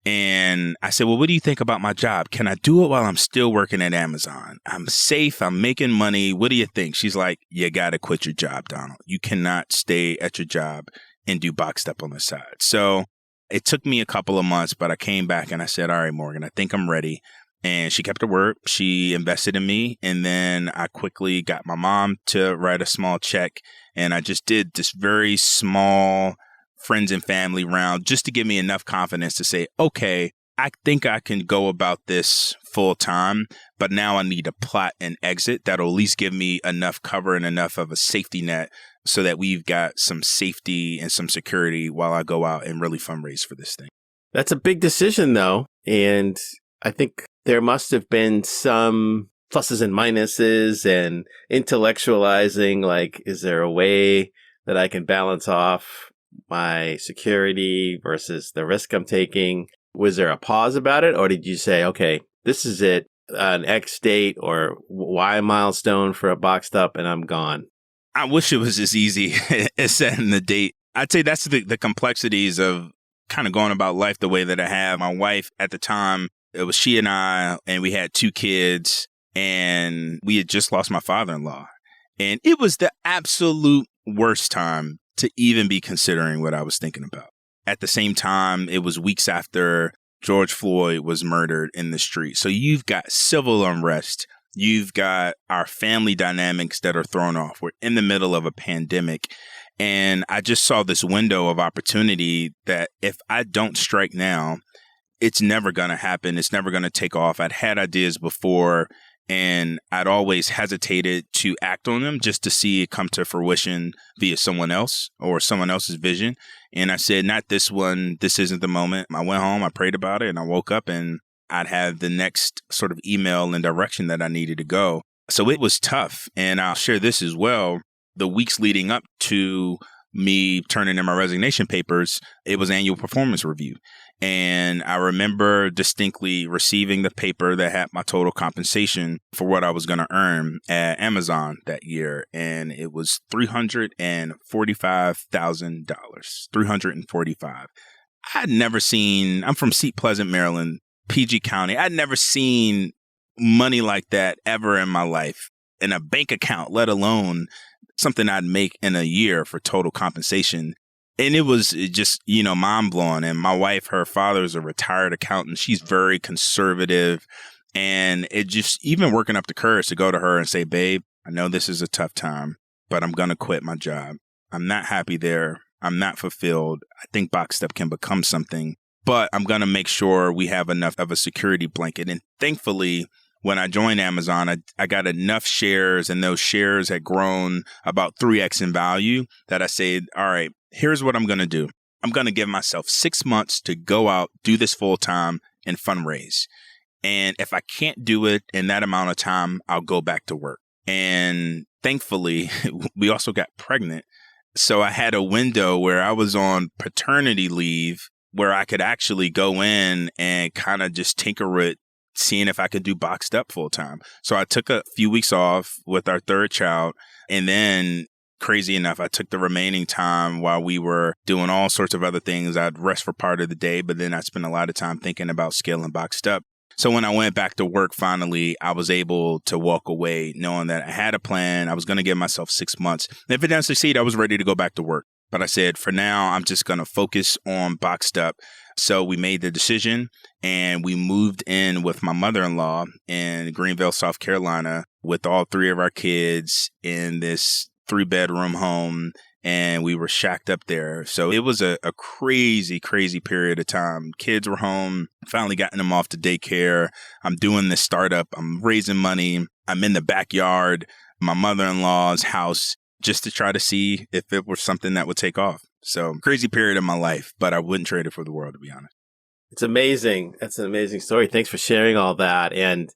And I said, well, what do you think about my job? Can I do it while I'm still working at Amazon? I'm safe. I'm making money. What do you think? She's like, you got to quit your job, Donald. You cannot stay at your job and do BoxedUp on the side. So it took me a couple of months, but I came back and I said, all right, Morgan, I think I'm ready. And she kept her word. She invested in me. And then I quickly got my mom to write a small check. And I just did this very small friends and family round just to give me enough confidence to say, okay, I think I can go about this full time, but now I need to plot an exit that'll at least give me enough cover and enough of a safety net so that we've got some safety and some security while I go out and really fundraise for this thing. That's a big decision, though. And I think there must have been some pluses and minuses and intellectualizing, like, is there a way that I can balance off my security versus the risk I'm taking? Was there a pause about it? Or did you say, okay, this is it, an X date or Y milestone for a BoxedUp and I'm gone? I wish it was as easy as setting the date. I'd say that's the complexities of kind of going about life the way that I have. My wife at the time, it was she and I, and we had 2 kids, and we had just lost my father-in-law. And it was the absolute worst time to even be considering what I was thinking about. At the same time, it was weeks after George Floyd was murdered in the street. So you've got civil unrest. You've got our family dynamics that are thrown off. We're in the middle of a pandemic. And I just saw this window of opportunity that if I don't strike now, it's never going to happen. It's never going to take off. I'd had ideas before, and I'd always hesitated to act on them just to see it come to fruition via someone else or someone else's vision. And I said, not this one. This isn't the moment. I went home, I prayed about it, and I woke up and I'd have the next sort of email and direction that I needed to go. So it was tough. And I'll share this as well. The weeks leading up to me turning in my resignation papers, it was annual performance review. And I remember distinctly receiving the paper that had my total compensation for what I was going to earn at Amazon that year. And it was $345,000, $345. I'd never seen, I'm from Seat Pleasant, Maryland, PG County. I'd never seen money like that ever in my life in a bank account, let alone something I'd make in a year for total compensation. And it was just, mind blowing. And my wife, her father is a retired accountant. She's very conservative. And it just, even working up the courage to go to her and say, babe, I know this is a tough time, but I'm going to quit my job. I'm not happy there. I'm not fulfilled. I think BoxedUp can become something, but I'm going to make sure we have enough of a security blanket. And thankfully, when I joined Amazon, I got enough shares, and those shares had grown about 3x in value that I said, all right, here's what I'm going to do. I'm going to give myself 6 months to go out, do this full time, and fundraise. And if I can't do it in that amount of time, I'll go back to work. And thankfully, we also got pregnant. So I had a window where I was on paternity leave where I could actually go in and kind of just tinker with seeing if I could do BoxedUp full time. So I took a few weeks off with our 3rd child. And then, crazy enough, I took the remaining time while we were doing all sorts of other things. I'd rest for part of the day, but then I spent a lot of time thinking about scaling BoxedUp. So when I went back to work, finally, I was able to walk away knowing that I had a plan. I was going to give myself 6 months. And if it didn't succeed, I was ready to go back to work. But I said, for now, I'm just going to focus on BoxedUp. So we made the decision, and we moved in with my mother-in-law in Greenville, South Carolina, with all 3 of our kids in this 3-bedroom home. And we were shacked up there. So it was a crazy, crazy period of time. Kids were home, finally gotten them off to daycare. I'm doing this startup. I'm raising money. I'm in the backyard, my mother-in-law's house, just to try to see if it was something that would take off. So crazy period of my life, but I wouldn't trade it for the world, to be honest. It's amazing. That's an amazing story. Thanks for sharing all that. And,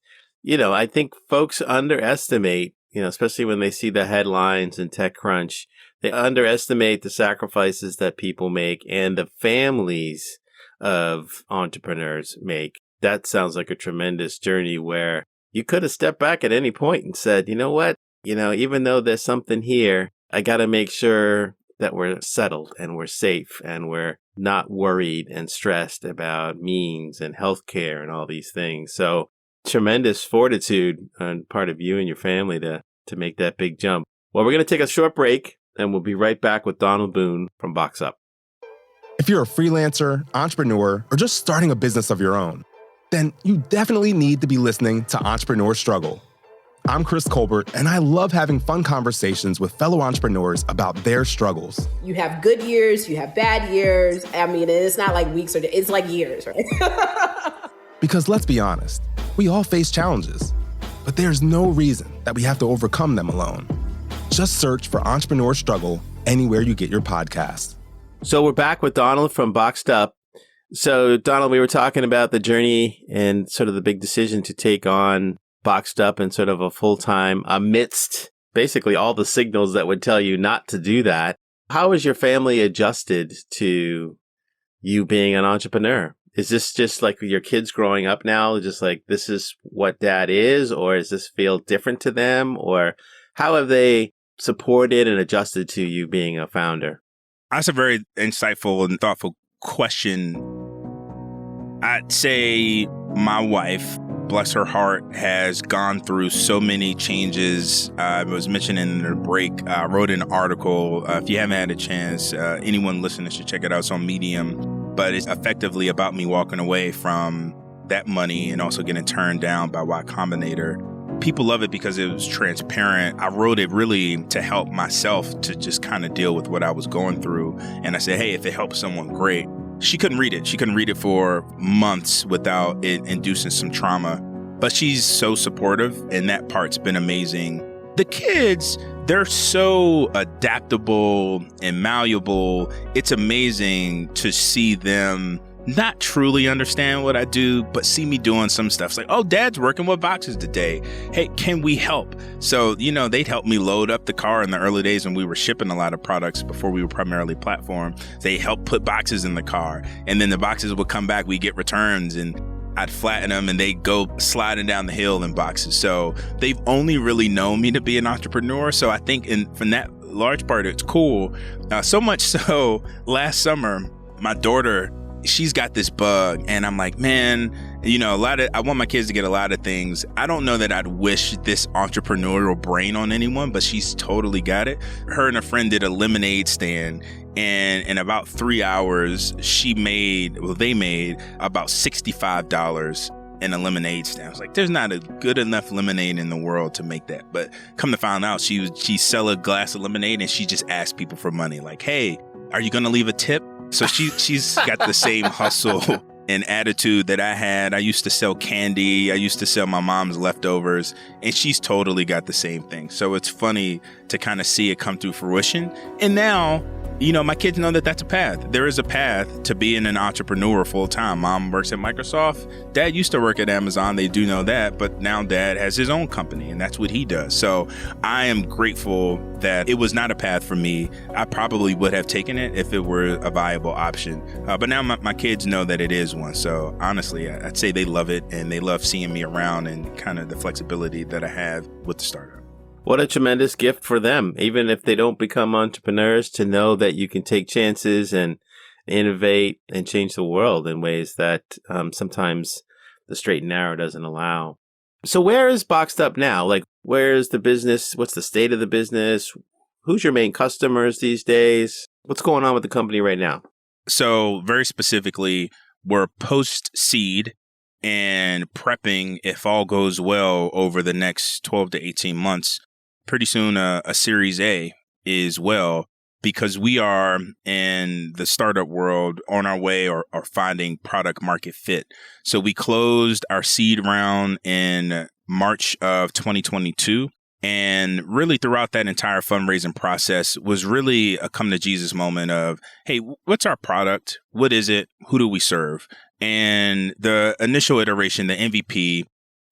I think folks underestimate, especially when they see the headlines in TechCrunch, they underestimate the sacrifices that people make and the families of entrepreneurs make. That sounds like a tremendous journey where you could have stepped back at any point and said, you know what? Even though there's something here, I got to make sure that we're settled and we're safe and we're not worried and stressed about means and healthcare and all these things. So tremendous fortitude on part of you and your family to make that big jump. Well, we're going to take a short break and we'll be right back with Donald Boone from BoxedUp. If you're a freelancer, entrepreneur, or just starting a business of your own, then you definitely need to be listening to Entrepreneur Struggle. I'm Chris Colbert, and I love having fun conversations with fellow entrepreneurs about their struggles. You have good years, you have bad years. I mean, it's not like weeks or days, it's like years, right? Because let's be honest, we all face challenges, but there's no reason that we have to overcome them alone. Just search for Entrepreneur Struggle anywhere you get your podcasts. So we're back with Donald from BoxedUp. So Donald, we were talking about the journey and sort of the big decision to take on BoxedUp and sort of a full-time amidst basically all the signals that would tell you not to do that. How has your family adjusted to you being an entrepreneur? Is this just like your kids growing up now, just like this is what dad is, or does this feel different to them? Or how have they supported and adjusted to you being a founder? That's a very insightful and thoughtful question. I'd say my wife, bless her heart, has gone through so many changes. I was mentioning in the break, I wrote an article. If you haven't had a chance, anyone listening should check it out. It's on Medium, but it's effectively about me walking away from that money and also getting turned down by Y Combinator. People love it because it was transparent. I wrote it really to help myself to just kind of deal with what I was going through. And I said, hey, if it helps someone, great. She couldn't read it. She couldn't read it for months without it inducing some trauma. But she's so supportive, and that part's been amazing. The kids, they're so adaptable and malleable. It's amazing to see them not truly understand what I do, but see me doing some stuff. It's like, oh, dad's working with boxes today. Hey, can we help? So, they'd help me load up the car in the early days when we were shipping a lot of products before we were primarily platform. They helped put boxes in the car, and then the boxes would come back. We get returns, and I'd flatten them, and they'd go sliding down the hill in boxes. So they've only really known me to be an entrepreneur. So I think from that large part, it's cool. So much so, last summer, my daughter, she's got this bug, and I'm like, man, I want my kids to get a lot of things. I don't know that I'd wish this entrepreneurial brain on anyone, but she's totally got it. Her and a friend did a lemonade stand, and in about 3 hours, they made about $65 in a lemonade stand. I was like, there's not a good enough lemonade in the world to make that. But come to find out, she sell a glass of lemonade, and she just asked people for money. Like, hey, are you going to leave a tip? So she's got the same hustle and attitude that I had. I used to sell candy. I used to sell my mom's leftovers, and she's totally got the same thing. So it's funny to kind of see it come to fruition. And now, my kids know that that's a path. There is a path to being an entrepreneur full time. Mom works at Microsoft. Dad used to work at Amazon. They do know that, but now dad has his own company, and that's what he does. So I am grateful that it was not a path for me. I probably would have taken it if it were a viable option. But now my kids know that it is one. So honestly, I'd say they love it, and they love seeing me around and kind of the flexibility that I have with the startup. What a tremendous gift for them, even if they don't become entrepreneurs, to know that you can take chances and innovate and change the world in ways that sometimes the straight and narrow doesn't allow. So where is BoxedUp now? Like, where is the business? What's the state of the business? Who's your main customers these days? What's going on with the company right now? So very specifically, we're post-seed and prepping, if all goes well, over the next 12 to 18 months. Pretty soon, a Series A as well, because we are in the startup world on our way or finding product market fit. So we closed our seed round in March of 2022. And really throughout that entire fundraising process was really a come to Jesus moment of, hey, what's our product? What is it? Who do we serve? And the initial iteration, the MVP,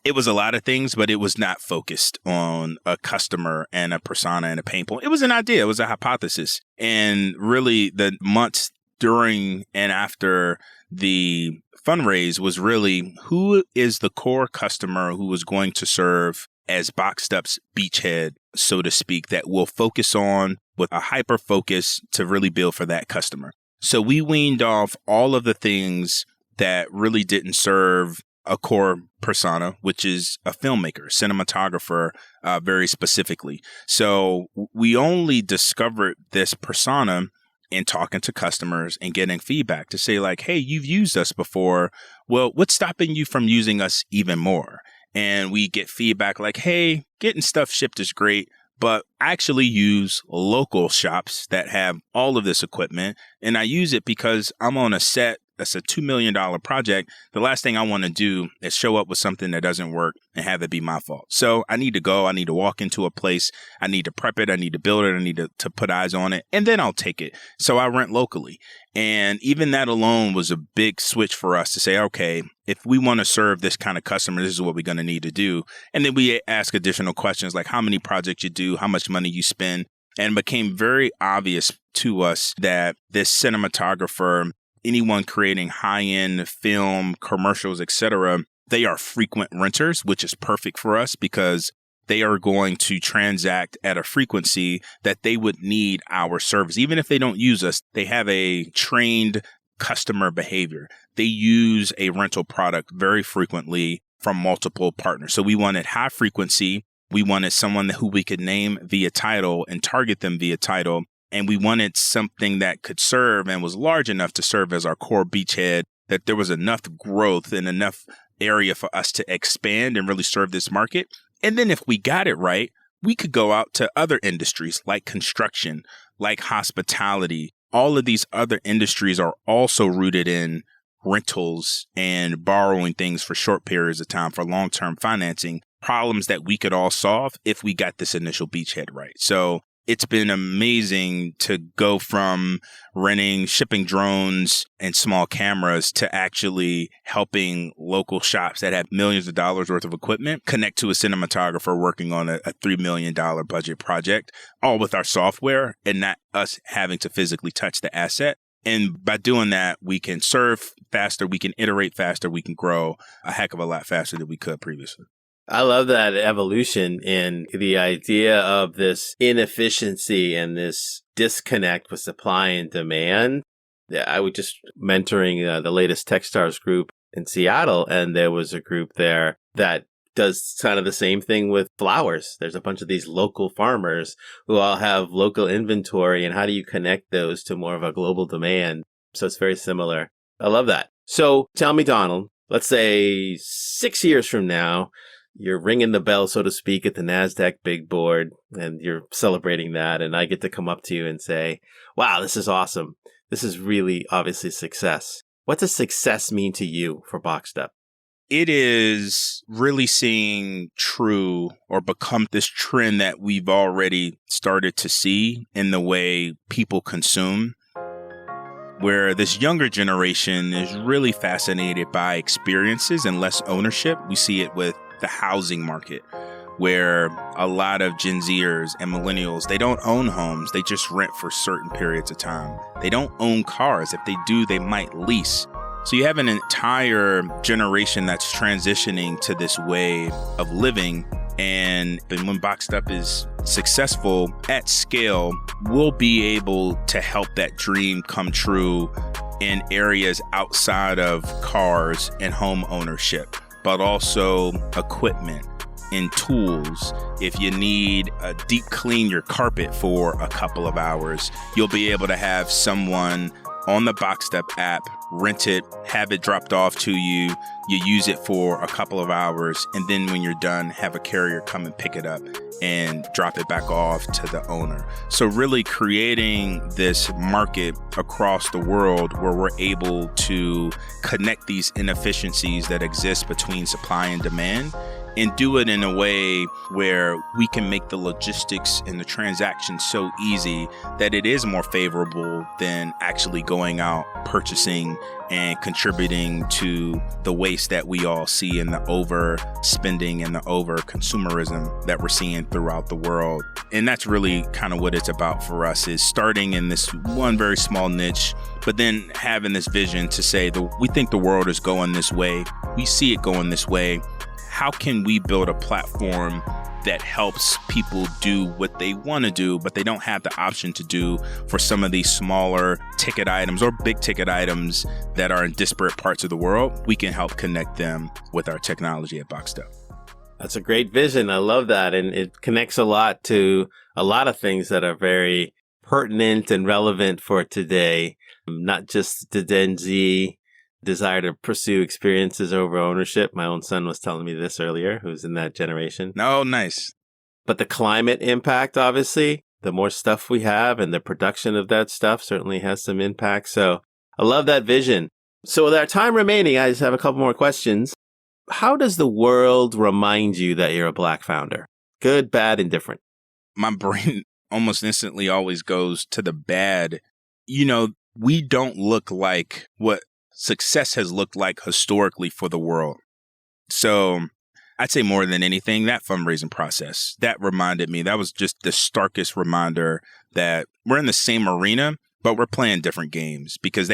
it was a lot of things, but it was not focused on a customer and a persona and a pain point. It was an idea. It was a hypothesis. And really the months during and after the fundraise was really who is the core customer who was going to serve as BoxedUp's beachhead, so to speak, that we'll focus on with a hyper focus to really build for that customer. So we weaned off all of the things that really didn't serve a core persona, which is a filmmaker, cinematographer, very specifically. So we only discovered this persona and talking to customers and getting feedback to say like, hey, you've used us before. Well, what's stopping you from using us even more? And we get feedback like, hey, getting stuff shipped is great, but I actually use local shops that have all of this equipment. And I use it because I'm on a set that's a $2 million project. The last thing I want to do is show up with something that doesn't work and have it be my fault. So I need to go. I need to walk into a place. I need to prep it. I need to build it. I need to put eyes on it. And then I'll take it. So I rent locally. And even that alone was a big switch for us to say, okay, if we want to serve this kind of customer, this is what we're going to need to do. And then we ask additional questions like how many projects you do, how much money you spend. And it became very obvious to us that this cinematographer, anyone creating high-end film, commercials, etc., they are frequent renters, which is perfect for us because they are going to transact at a frequency that they would need our service. Even if they don't use us, they have a trained customer behavior. They use a rental product very frequently from multiple partners. So we wanted high frequency. We wanted someone who we could name via title and target them via title. And we wanted something that could serve and was large enough to serve as our core beachhead, that there was enough growth and enough area for us to expand and really serve this market. And then if we got it right, we could go out to other industries like construction, like hospitality. All of these other industries are also rooted in rentals and borrowing things for short periods of time for long-term financing, problems that we could all solve if we got this initial beachhead right. So it's been amazing to go from shipping drones and small cameras to actually helping local shops that have millions of dollars worth of equipment connect to a cinematographer working on a $3 million budget project, all with our software and not us having to physically touch the asset. And by doing that, we can serve faster, we can iterate faster, we can grow a heck of a lot faster than we could previously. I love that evolution in the idea of this inefficiency and this disconnect with supply and demand. I was just mentoring the latest Techstars group in Seattle, and there was a group there that does kind of the same thing with flowers. There's a bunch of these local farmers who all have local inventory, and how do you connect those to more of a global demand? So it's very similar. I love that. So tell me, Donald, let's say 6 years from now, you're ringing the bell, so to speak, at the NASDAQ big board, and you're celebrating that. And I get to come up to you and say, wow, this is awesome. This is really obviously success. What does success mean to you for BoxedUp? It is really seeing true or become this trend that we've already started to see in the way people consume, where this younger generation is really fascinated by experiences and less ownership. We see it with the housing market, where a lot of Gen Zers and millennials, they don't own homes. They just rent for certain periods of time. They don't own cars. If they do, they might lease. So you have an entire generation that's transitioning to this way of living. And when BoxedUp is successful at scale, we'll be able to help that dream come true in areas outside of cars and home ownership, but also equipment and tools. If you need a deep clean your carpet for a couple of hours, you'll be able to have someone on the BoxedUp app, rent it, have it dropped off to you. You use it for a couple of hours, and then when you're done, have a carrier come and pick it up and drop it back off to the owner. So really creating this market across the world where we're able to connect these inefficiencies that exist between supply and demand, and do it in a way where we can make the logistics and the transaction so easy that it is more favorable than actually going out, purchasing, and contributing to the waste that we all see in the overspending and the over consumerism that we're seeing throughout the world. And that's really kind of what it's about for us, is starting in this one very small niche, but then having this vision to say, we think the world is going this way. We see it going this way. How can we build a platform that helps people do what they want to do, but they don't have the option to do for some of these smaller ticket items or big ticket items that are in disparate parts of the world? We can help connect them with our technology at BoxedUp. That's a great vision. I love that. And it connects a lot to a lot of things that are very pertinent and relevant for today, not just the Gen Z desire to pursue experiences over ownership. My own son was telling me this earlier, who's in that generation. Oh, nice. But the climate impact, obviously, the more stuff we have and the production of that stuff certainly has some impact. So I love that vision. So with our time remaining, I just have a couple more questions. How does the world remind you that you're a Black founder? Good, bad, indifferent. My brain almost instantly always goes to the bad. You know, we don't look like what success has looked like historically for the world. So I'd say more than anything, that fundraising process, that reminded me, that was just the starkest reminder that we're in the same arena, but we're playing different games because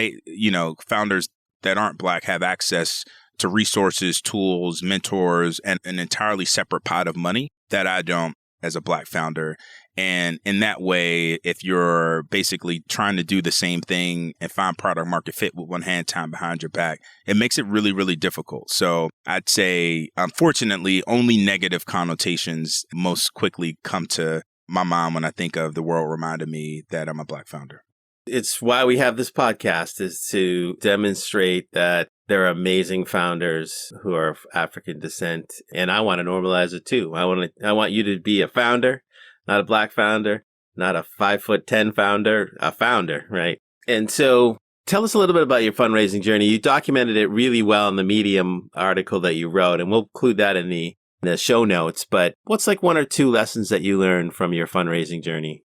founders that aren't Black have access to resources, tools, mentors, and an entirely separate pot of money that I don't as a Black founder. And in that way, if you're basically trying to do the same thing and find product market fit with one hand tied behind your back, it makes it really, really difficult. So I'd say, unfortunately, only negative connotations most quickly come to my mind when I think of the world reminded me that I'm a Black founder. It's why we have this podcast, is to demonstrate that there are amazing founders who are of African descent. And I want to normalize it too. I want you to be a founder. Not a Black founder, not a 5'10" founder, a founder, right? And so tell us a little bit about your fundraising journey. You documented it really well in the Medium article that you wrote, and we'll include that in the show notes. But what's like one or two lessons that you learned from your fundraising journey?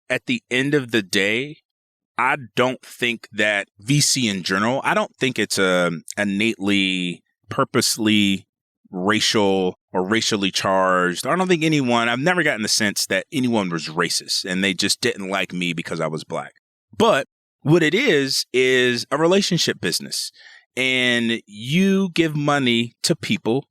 At the end of the day, I don't think that VC in general, I don't think it's a innately, purposely racial or racially charged. I don't think I've never gotten the sense that anyone was racist and they just didn't like me because I was Black. But what it is a relationship business. And you give money to people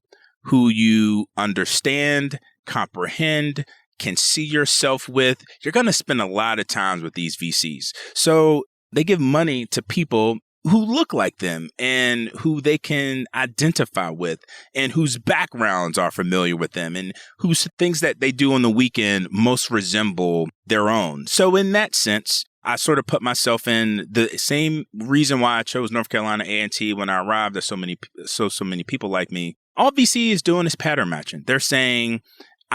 who you understand, comprehend, can see yourself with. You're going to spend a lot of times with these VCs. So they give money to people who look like them and who they can identify with and whose backgrounds are familiar with them and whose things that they do on the weekend most resemble their own. So in that sense, I sort of put myself in the same reason why I chose North Carolina A&T when I arrived. There's so many people like me. All VC is doing is pattern matching. They're saying,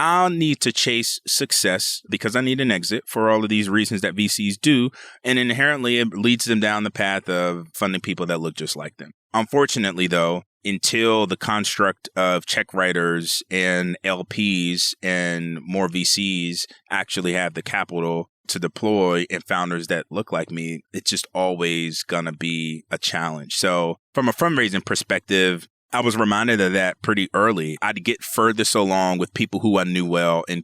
I'll need to chase success because I need an exit for all of these reasons that VCs do. And inherently, it leads them down the path of funding people that look just like them. Unfortunately, though, until the construct of check writers and LPs and more VCs actually have the capital to deploy and founders that look like me, it's just always going to be a challenge. So from a fundraising perspective, I was reminded of that pretty early. I'd get furthest along with people who I knew well and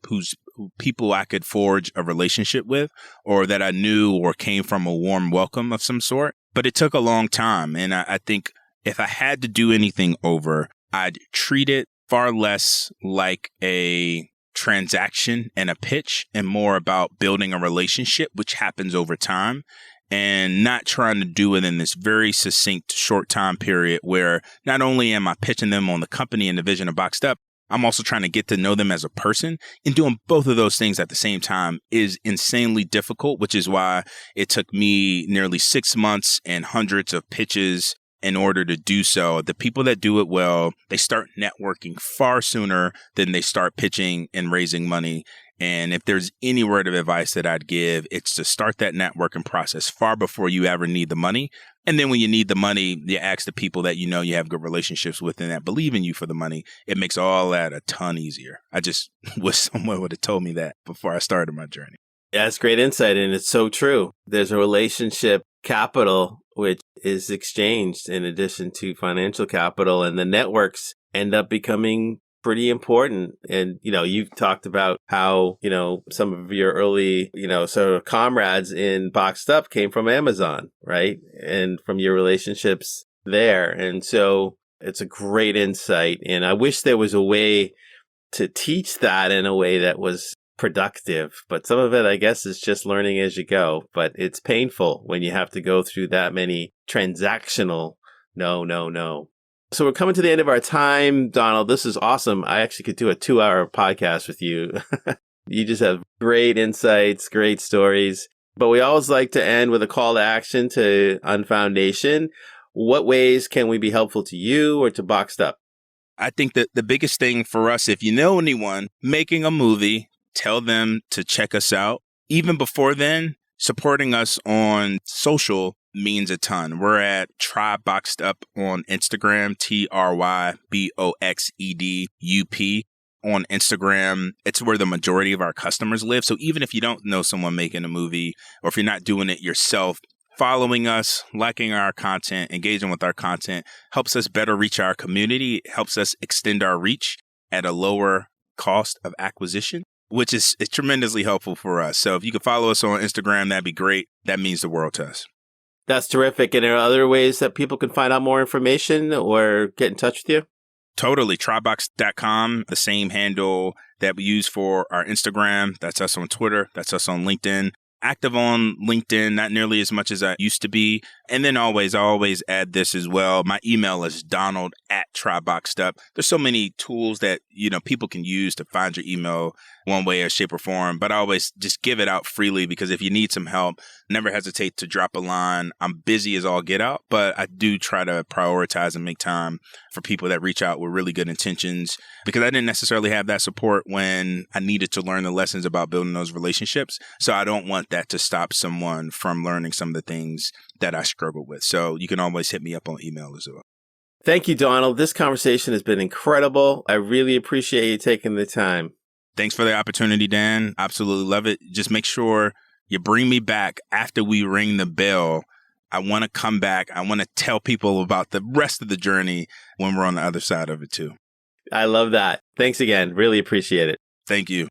people I could forge a relationship with or that I knew or came from a warm welcome of some sort. But it took a long time. And I think if I had to do anything over, I'd treat it far less like a transaction and a pitch and more about building a relationship, which happens over time. And not trying to do it in this very succinct short time period where not only am I pitching them on the company and the vision of BoxedUp, I'm also trying to get to know them as a person. And doing both of those things at the same time is insanely difficult, which is why it took me nearly 6 months and hundreds of pitches in order to do so. The people that do it well, they start networking far sooner than they start pitching and raising money. And if there's any word of advice that I'd give, it's to start that networking process far before you ever need the money. And then when you need the money, you ask the people that you know you have good relationships with and that believe in you for the money. It makes all that a ton easier. I just wish someone would have told me that before I started my journey. Yeah, that's great insight. And it's so true. There's a relationship capital, which is exchanged in addition to financial capital. And the networks end up becoming pretty important. And, you've talked about how, some of your early, sort of comrades in BoxedUp came from Amazon, right? And from your relationships there. And so it's a great insight. And I wish there was a way to teach that in a way that was productive. But some of it, I guess, is just learning as you go. But it's painful when you have to go through that many transactional no. So we're coming to the end of our time, Donald. This is awesome. I actually could do a 2-hour podcast with you. You just have great insights, great stories. But we always like to end with a call to action to Unfound Nation. What ways can we be helpful to you or to Boxed Up? I think that the biggest thing for us, if you know anyone making a movie, tell them to check us out. Even before then, supporting us on social means a ton. We're at Try Boxed Up on Instagram, TryBoxedup on Instagram. It's where the majority of our customers live. So even if you don't know someone making a movie, or if you're not doing it yourself, following us, liking our content, engaging with our content helps us better reach our community, helps us extend our reach at a lower cost of acquisition, which is tremendously helpful for us. So if you could follow us on Instagram, that'd be great. That means the world to us. That's terrific. And are there other ways that people can find out more information or get in touch with you? Totally. Trybox.com, the same handle that we use for our Instagram. That's us on Twitter. That's us on LinkedIn. Active on LinkedIn, not nearly as much as I used to be. And then I always add this as well. My email is donald@tryboxedup. There's so many tools that, people can use to find your email one way or shape or form. But I always just give it out freely, because if you need some help, never hesitate to drop a line. I'm busy as all get out, but I do try to prioritize and make time for people that reach out with really good intentions, because I didn't necessarily have that support when I needed to learn the lessons about building those relationships. So I don't want that to stop someone from learning some of the things that I struggled with. So you can always hit me up on email as well. Thank you, Donald. This conversation has been incredible. I really appreciate you taking the time. Thanks for the opportunity, Dan. Absolutely love it. Just make sure you bring me back after we ring the bell. I want to come back. I want to tell people about the rest of the journey when we're on the other side of it too. I love that. Thanks again. Really appreciate it. Thank you.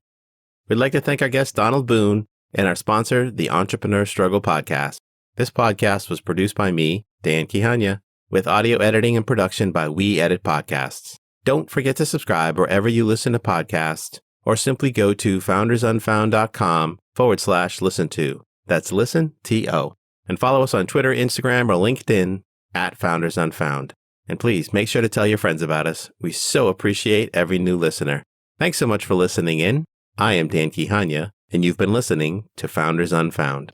We'd like to thank our guest, Donald Boone, and our sponsor, the Entrepreneur Struggle Podcast. This podcast was produced by me, Dan Quijana, with audio editing and production by We Edit Podcasts. Don't forget to subscribe wherever you listen to podcasts, or simply go to foundersunfound.com/listen to. That's listen, T-O. And follow us on Twitter, Instagram, or LinkedIn @FoundersUnfound. And please make sure to tell your friends about us. We so appreciate every new listener. Thanks so much for listening in. I am Dan Quijana, and you've been listening to Founders Unfound.